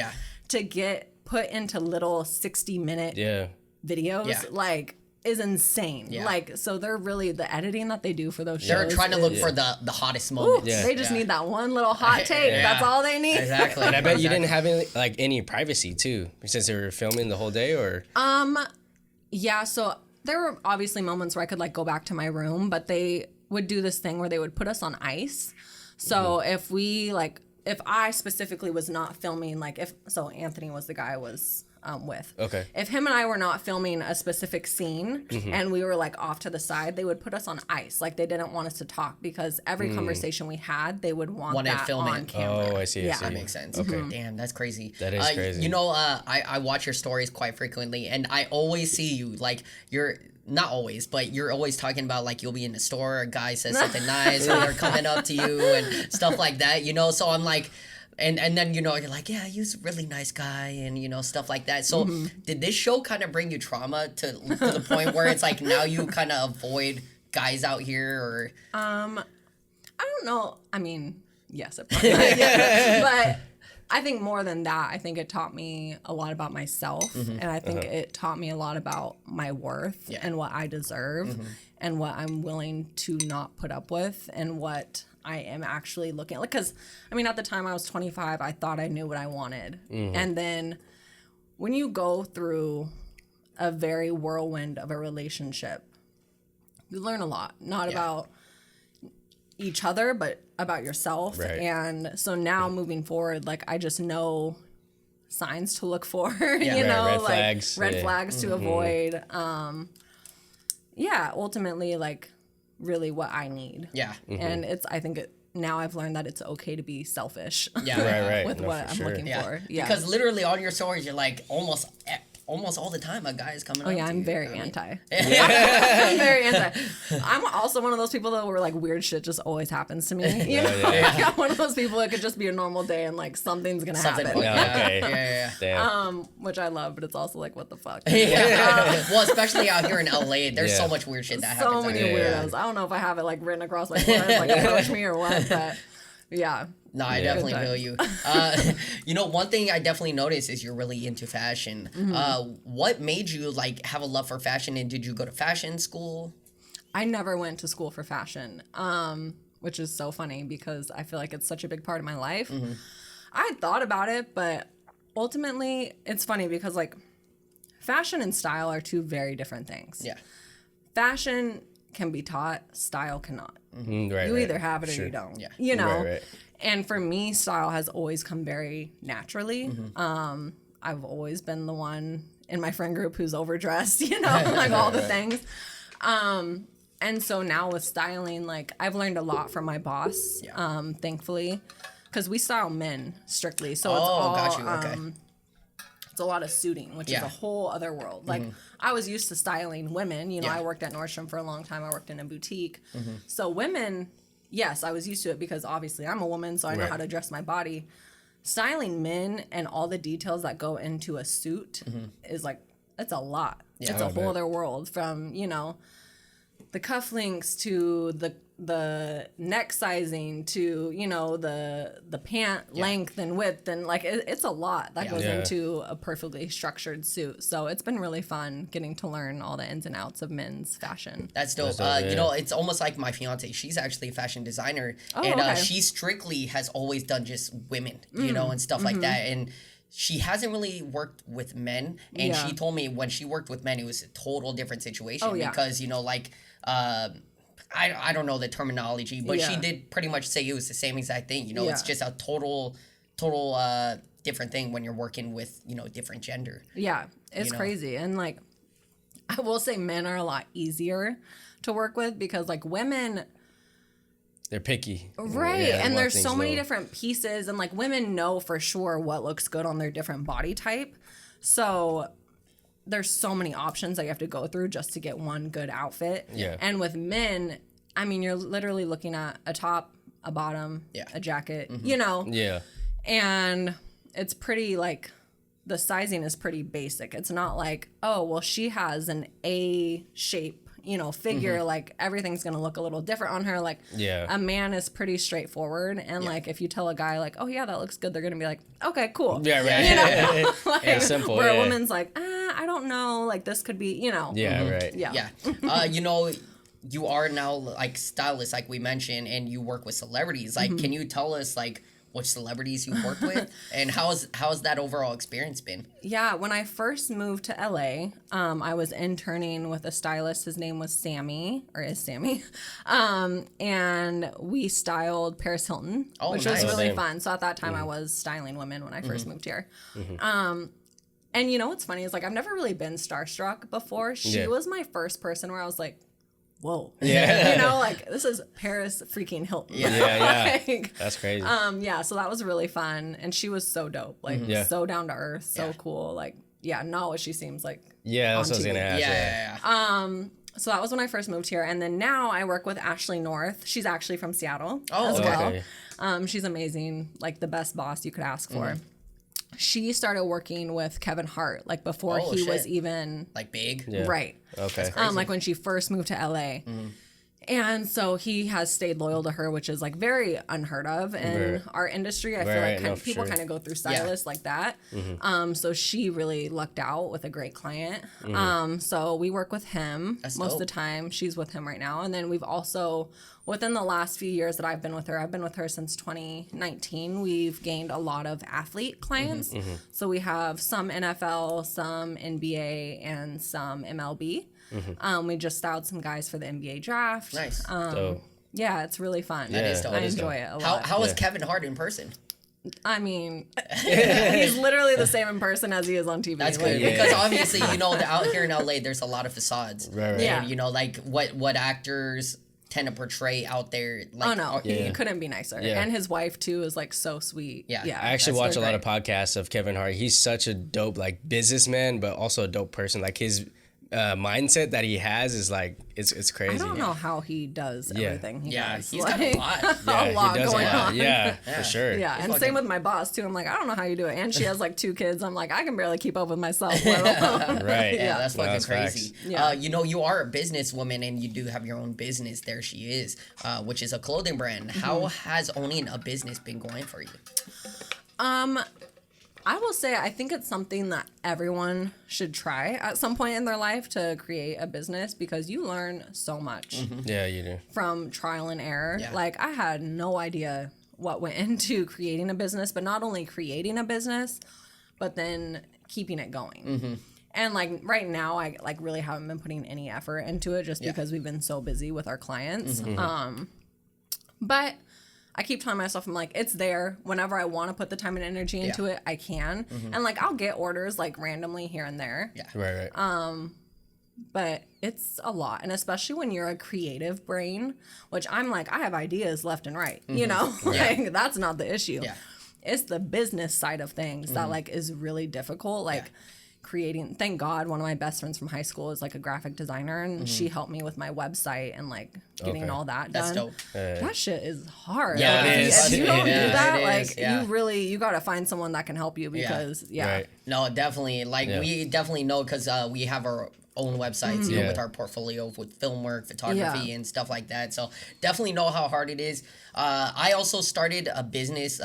to get put into little 60-minute videos. Like, is insane. Like, so they're really, the editing that they do for those shows, they're trying to look for the hottest moments. They just need that one little hot take. That's all they need. Exactly. And I bet you didn't have any privacy too, since they were filming the whole day, or yeah, so there were obviously moments where I could like go back to my room, but they would do this thing where they would put us on ice. So if I specifically was not filming, Anthony was the guy I was with. Okay. If him and I were not filming a specific scene and we were like off to the side, they would put us on ice. Like, they didn't want us to talk because every conversation we had, they would want that film on camera. Oh, I see. That makes sense. Okay. Damn, that's crazy. That is crazy. I watch your stories quite frequently, and I always see you, like, you're not always, but you're always talking about, like, you'll be in the store, a guy says something nice, or they're coming up to you and stuff like that, so I'm like, And then, you know, you're like, yeah, he was a really nice guy and, you know, stuff like that. So did this show kind of bring you trauma to the point where it's like now you kind of avoid guys out here or? I don't know. I mean, yes, it probably did. But I think more than that, I think it taught me a lot about myself. And I think it taught me a lot about my worth and what I deserve and what I'm willing to not put up with and what I am actually looking at. Like, because, I mean, at the time I was 25, I thought I knew what I wanted. And then when you go through a very whirlwind of a relationship, you learn a lot. Not about each other, but about yourself. Right. And so now moving forward, like, I just know signs to look for, you Right, know, red like flags. red flags to avoid. Ultimately, like, really what I need. Yeah. And I think now I've learned that it's okay to be selfish Yeah. Right. with No, what for I'm sure. looking for. Yeah. Because literally on your stories, you're like almost all the time a guy is coming up Oh yeah, to I'm you. very I mean, anti. I'm very anti. I'm also one of those people though where like weird shit just always happens to me. You know, Like, I'm one of those people that could just be a normal day and like something's gonna happen. Okay. Damn. Which I love, but it's also like what the fuck. Well, especially out here in LA, there's so much weird shit that happens. So out many here. weirdos. I don't know if I have it like written across my forehead, like approach me or what, but yeah. No, I definitely Good feel times. you. You know, one thing I definitely noticed is you're really into fashion. What made you like have a love for fashion, and did you go to fashion school? I never went to school for fashion, which is so funny because I feel like it's such a big part of my life. I had thought about it, but ultimately it's funny because like fashion and style are two very different things. Yeah. Fashion can be taught, style cannot. Right, You either have it or you don't. Yeah. You know? Right. And for me, style has always come very naturally. I've always been the one in my friend group who's overdressed, you know, like all the things. And so now with styling, like I've learned a lot from my boss, thankfully, because we style men strictly. So it's all, got you. Okay. it's a lot of suiting, which is a whole other world. Like I was used to styling women, you know, I worked at Nordstrom for a long time. I worked in a boutique. So women, yes, I was used to it because obviously I'm a woman, so I know how to dress my body. Styling men and all the details that go into a suit is like, it's a lot. It's a whole other world, from, you know, the cufflinks to the neck sizing to, you know, the pant length and width, and like it's a lot that goes into a perfectly structured suit. So it's been really fun getting to learn all the ins and outs of men's fashion. That's dope. You know, it's almost like my fiance. She's actually a fashion designer, and she strictly has always done just women, you know, and stuff like that. And she hasn't really worked with men. And she told me when she worked with men, it was a total different situation because, you know, like, I don't know the terminology, but she did pretty much say it was the same exact thing. You know, it's just a total different thing when you're working with, you know, different gender. Yeah, it's crazy. And like, I will say men are a lot easier to work with because like women, They're picky. right? Yeah, And a lot there's of so things many though. different pieces, and like women know for sure what looks good on their different body type. So there's so many options that you have to go through just to get one good outfit. Yeah. And with men, I mean, you're literally looking at a top, a bottom, a jacket, you know? Yeah. And it's pretty like, the sizing is pretty basic. It's not like, oh, well, she has an A shape, you know, figure, like everything's going to look a little different on her. Like a man is pretty straightforward. And like, if you tell a guy like, oh yeah, that looks good, they're going to be like, okay, cool. Yeah, right. You know? Like, Yeah, simple. Where a yeah. woman's like, I don't know, like this could be, you know. Yeah, right. Yeah. Yeah. You know, you are now like stylist, like we mentioned, and you work with celebrities. Like, can you tell us like which celebrities you've worked with, and how's that overall experience been? Yeah, when I first moved to LA, I was interning with a stylist. His name was Sammy, or is Sammy, and we styled Paris Hilton, which was nice. really Damn. fun. So at that time, I was styling women when I first moved here. And you know what's funny is like I've never really been starstruck before. She was my first person where I was like, whoa. Yeah. You know, like this is Paris freaking Hilton. Yeah. Like, That's crazy. yeah, so that was really fun. And she was so dope. Like so down to earth, so cool. Like, yeah, not what she seems like. Yeah, that's what I was on gonna TV. ask. Yeah. So that was when I first moved here. And then now I work with Ashley North. She's actually from Seattle Oh, as okay. well. She's amazing, like the best boss you could ask for. She started working with Kevin Hart, like before Oh, he was shit. even Like big. Yeah. right. Okay. Like when she first moved to LA. And so he has stayed loyal to her, which is like very unheard of in our industry. I feel Right, like no, kind for people sure. kind of go through stylists like that. So she really lucked out with a great client. So we work with him That's most of the dope. time. She's with him right now. And then we've also, within the last few years that I've been with her since 2019, we've gained a lot of athlete clients. So we have some NFL, some NBA, and some MLB. We just styled some guys for the NBA draft. Nice. Dope. Yeah, it's really fun. That is dope. I That is enjoy it a lot. How is Kevin Hart in person? I mean, he's literally the same in person as he is on TV. That's Like, good because obviously out here in LA, there's a lot of facades. Right. Yeah. And, like what actors tend to portray out there. Like, Oh no, Yeah. he couldn't be nicer. Yeah. And his wife too is like so sweet. Yeah. I actually that's- watch a they're lot of great. podcasts of Kevin Hart. He's such a dope like businessman, but also a dope person. Like his mindset that he has is like it's crazy. I don't know how he does Yeah. everything he Yeah, does. he's got a lot. Yeah, a lot he does going a lot. on. Yeah, for sure. Yeah, and fucking- same with my boss too. I'm like, I don't know how you do it. And she has like 2 kids. I'm like, I can barely keep up with myself. let alone- Right. Yeah, that's No, fucking that's crazy. facts. Yeah. You are a businesswoman and you do have your own business. There she is, which is a clothing brand. Mm-hmm. How has owning a business been going for you? I will say I think it's something that everyone should try at some point in their life to create a business because you learn so much Yeah, you do. from trial and error. Yeah. Like I had no idea what went into creating a business, but not only creating a business, but then keeping it going. And like right now, I like really haven't been putting any effort into it just because we've been so busy with our clients. But I keep telling myself, I'm like, it's there. Whenever I want to put the time and energy into it, I can. And like, I'll get orders like randomly here and there. Yeah. Right. But it's a lot. And especially when you're a creative brain, which I'm like, I have ideas left and right, you know, like that's not the issue. Yeah. It's the business side of things that like is really difficult. Like creating, thank God, one of my best friends from high school is like a graphic designer and she helped me with my website and like getting Okay. all that That's done. dope. That shit is hard. Yeah, Like, it if is. If you don't Yeah, do that, it like is, yeah. you got to find someone that can help you because Right. No, definitely. Like Yeah. we definitely know because we have our own websites, Yeah. with our portfolio with film work, photography, Yeah. and stuff like that. So definitely know how hard it is. I also started a business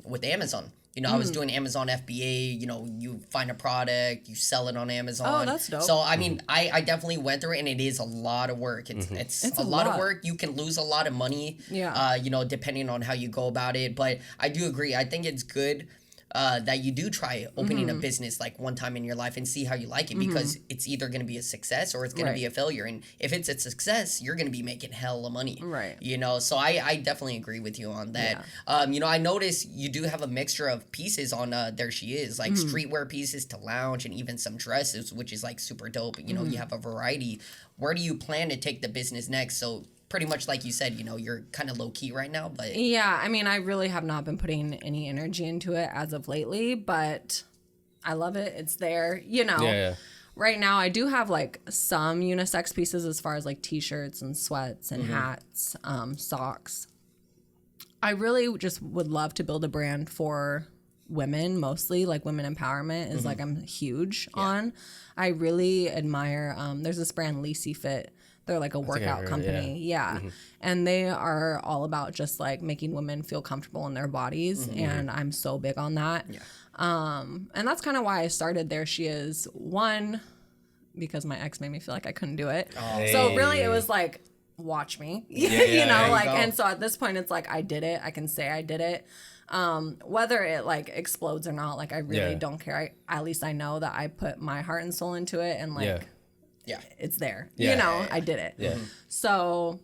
with Amazon. I was doing Amazon FBA. You find a product, you sell it on Amazon. Oh, that's dope. So I mean, I definitely went through it, and it is a lot of work. It's It's a a lot of lot. work. You can lose a lot of money. Yeah. Depending on how you go about it. But I do agree. I think it's good that you do try opening a business like one time in your life and see how you like it because it's either going to be a success or it's going to be a failure. And if it's a success, you're going to be making hella money. Right. So I definitely agree with you on that. I noticed you do have a mixture of pieces on There She Is, like streetwear pieces to lounge and even some dresses, which is like super dope. You have a variety. Where do you plan to take the business next? So pretty much like you said, you're kind of low key right now, but Yeah, I mean, I really have not been putting any energy into it as of lately, but I love it. It's there, Yeah. Right now, I do have like some unisex pieces as far as like t-shirts and sweats and hats, socks. I really just would love to build a brand for women, mostly like women empowerment is like I'm huge on. I really admire, there's this brand Lacey Fit. They're like a workout heard, company. Yeah. And they are all about just like making women feel comfortable in their bodies. And I'm so big on that. And that's kind of why I started There She Is. One, because my ex made me feel like I couldn't do it. So really it was like, watch me, there you like, go. and so at this point it's like, I did it. I can say I did it. Whether it like explodes or not, like I really Yeah. don't care. At least I know that I put my heart and soul into it and like, Yeah. it's there. Yeah. I did it. Yeah. So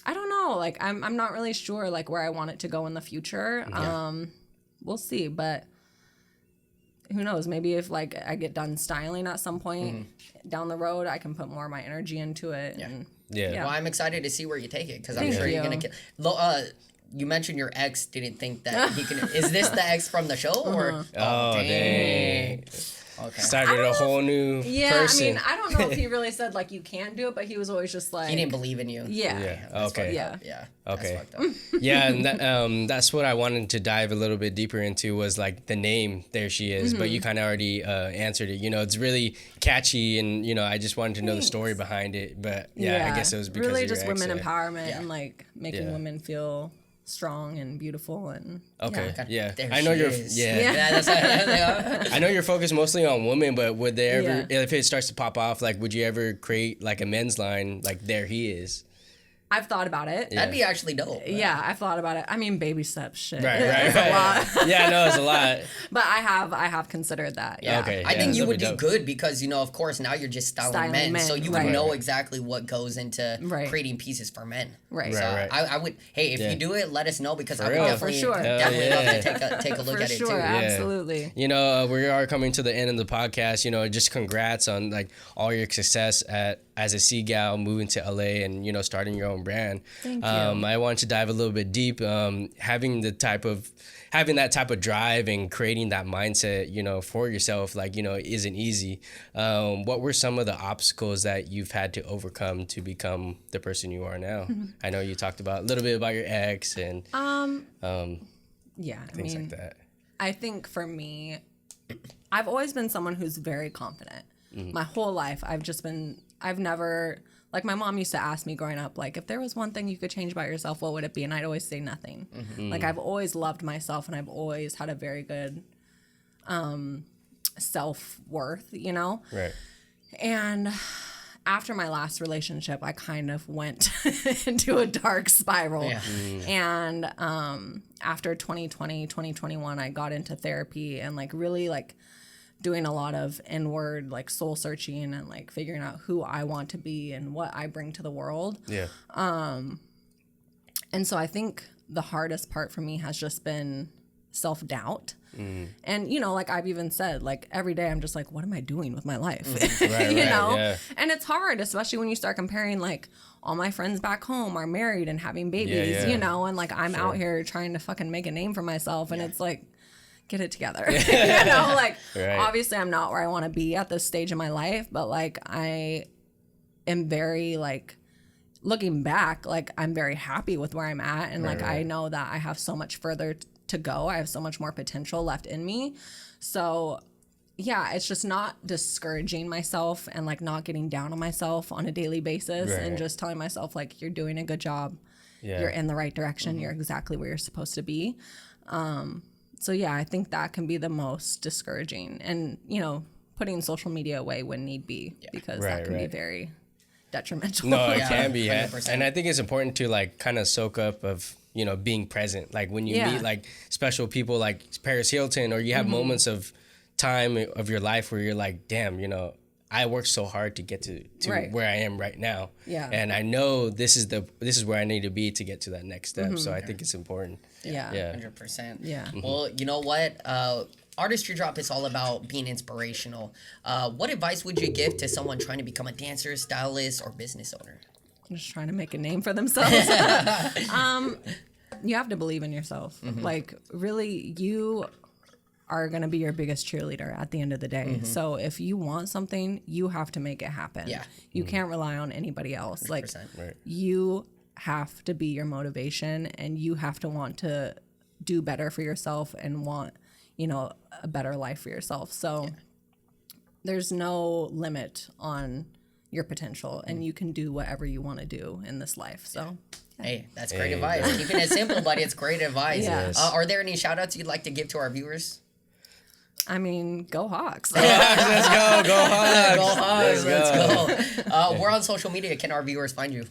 I don't know. Like I'm not really sure like where I want it to go in the future. We'll see, but who knows? Maybe if like I get done styling at some point down the road, I can put more of my energy into it. And Yeah. well, I'm excited to see where you take it because I'm Thank sure you're you. gonna. You mentioned your ex didn't think that he can. Is this the ex from the show or? Oh, dang. Okay. started a whole new person. I mean, I don't know if he really said like you can do it, but he was always just like He didn't believe in you. Yeah. Yeah. Okay. Yeah. Yeah. Okay. That's fucked up. Yeah, and that's what I wanted to dive a little bit deeper into was like the name. There she is, but you kind of already answered it. You know, it's really catchy, and you know, I just wanted to know the story behind it. But yeah, I guess it was because really of your just women accent. empowerment Yeah. and like making women feel strong and beautiful and Okay, yeah. There I know she you're. is. Yeah. That's I know you're focused mostly on women, but would they ever, Yeah. if it starts to pop off, like, would you ever create like a men's line, like there he is? I've thought about it. That'd be actually dope. Yeah, I've thought about it. I mean, baby steps, shit. Right. It's a lot. Yeah, no, it's a lot. But I have considered that. Yeah. Okay. I think you that'd would be do dope. good because, you know, of course, now you're just styling men. So you would right. know exactly what goes into Right. creating pieces for men. Right. So Right. I would, hey, if Yeah. you do it, let us know because I would real? definitely, For sure. definitely Hell love to yeah. take a look For at it sure, too. absolutely. You know, we are coming to the end of the podcast. You know, just congrats on like all your success as a Seagal, moving to LA and, you know, starting your own brand. Thank you. I wanted to dive a little bit deep. Having that type of drive and creating that mindset, you know, for yourself, like, you know, isn't easy. What were some of the obstacles that you've had to overcome to become the person you are now? I know you talked about a little bit about your ex and Yeah. things like that. I think for me, I've always been someone who's very confident. My whole life, I've never, like my mom used to ask me growing up, like, if there was one thing you could change about yourself, what would it be? And I'd always say nothing. Like I've always loved myself and I've always had a very good self-worth, you know? Right. And after my last relationship, I kind of went into a dark spiral. Yeah. And after 2020, 2021, I got into therapy and like really like doing a lot of inward like soul searching and like figuring out who I want to be and what I bring to the world. Yeah. And so I think the hardest part for me has just been self-doubt. And, you know, like I've even said, like every day I'm just like, what am I doing with my life? Right, you know? yeah. And it's hard, especially when you start comparing like all my friends back home are married and having babies, Yeah. you know, and like I'm out here trying to fucking make a name for myself. And it's like, get it together. You know, like Right. obviously I'm not where I want to be at this stage in my life, but like I am very like, looking back, like I'm very happy with where I'm at. And like, I know that I have so much further to go. I have so much more potential left in me. So yeah, it's just not discouraging myself and like not getting down on myself on a daily basis and just telling myself like, you're doing a good job. Yeah. You're in the right direction. You're exactly where you're supposed to be. So yeah, I think that can be the most discouraging and, you know, putting social media away when need be because that can be very detrimental. No, it Yeah, can be. 100%. And I think it's important to like kind of soak up of, you know, being present. Like when you meet like special people like Paris Hilton, or you have moments of time of your life where you're like, damn, you know, I worked so hard to get to where I am right now. Yeah. And I know this is where I need to be to get to that next step. So I think it's important. Yeah. Yeah. 100%. Yeah. Well, you know what? Artistry Drop is all about being inspirational. What advice would you give to someone trying to become a dancer, stylist, or business owner? Just trying to make a name for themselves. You have to believe in yourself. Like really, you are going to be your biggest cheerleader at the end of the day. So if you want something, you have to make it happen. Yeah. You can't rely on anybody else. Like 100%. Right. you have to be your motivation and you have to want to do better for yourself and want, you know, a better life for yourself. So there's no limit on your potential and you can do whatever you want to do in this life. So Hey, that's great advice. Keeping it simple, buddy. It's great advice. Yeah. Are there any shout outs you'd like to give to our viewers? I mean, go Hawks. Let's go. Go Hawks. Go Hawks. Let's go. We're on social media. Can our viewers find you?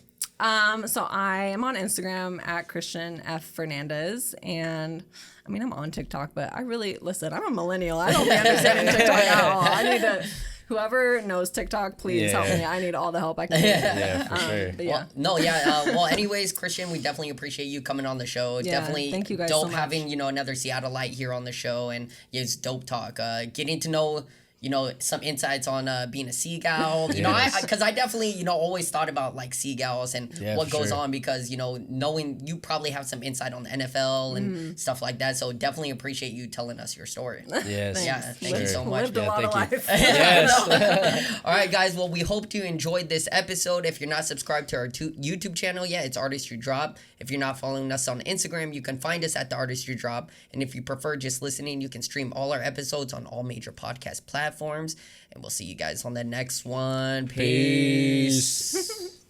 So I am on Instagram at Christian F Fernandez, and I mean I'm on TikTok, but I really listen. I'm a millennial. I don't be understanding TikTok at all. I need to. Whoever knows TikTok, please help me. I need all the help I can get. Yeah, for sure. But yeah. Well, anyways, Christian, we definitely appreciate you coming on the show. Yeah, Definitely thank you guys dope so much. having, you know, another Seattleite here on the show, and it's dope talk. Getting to know some insights on being a Seagal. Because I definitely, always thought about like Seagals and what goes on because, knowing you probably have some insight on the NFL and stuff like that. So definitely appreciate you telling us your story. Yes. Yeah, thank you so much. Lived a lot of life. Yes. All right, guys. Well, we hope you enjoyed this episode. If you're not subscribed to our YouTube channel yet, it's Artistry Drop. If you're not following us on Instagram, you can find us at the Artistry Drop. And if you prefer just listening, you can stream all our episodes on all major podcast platforms. And we'll see you guys on the next one. Peace.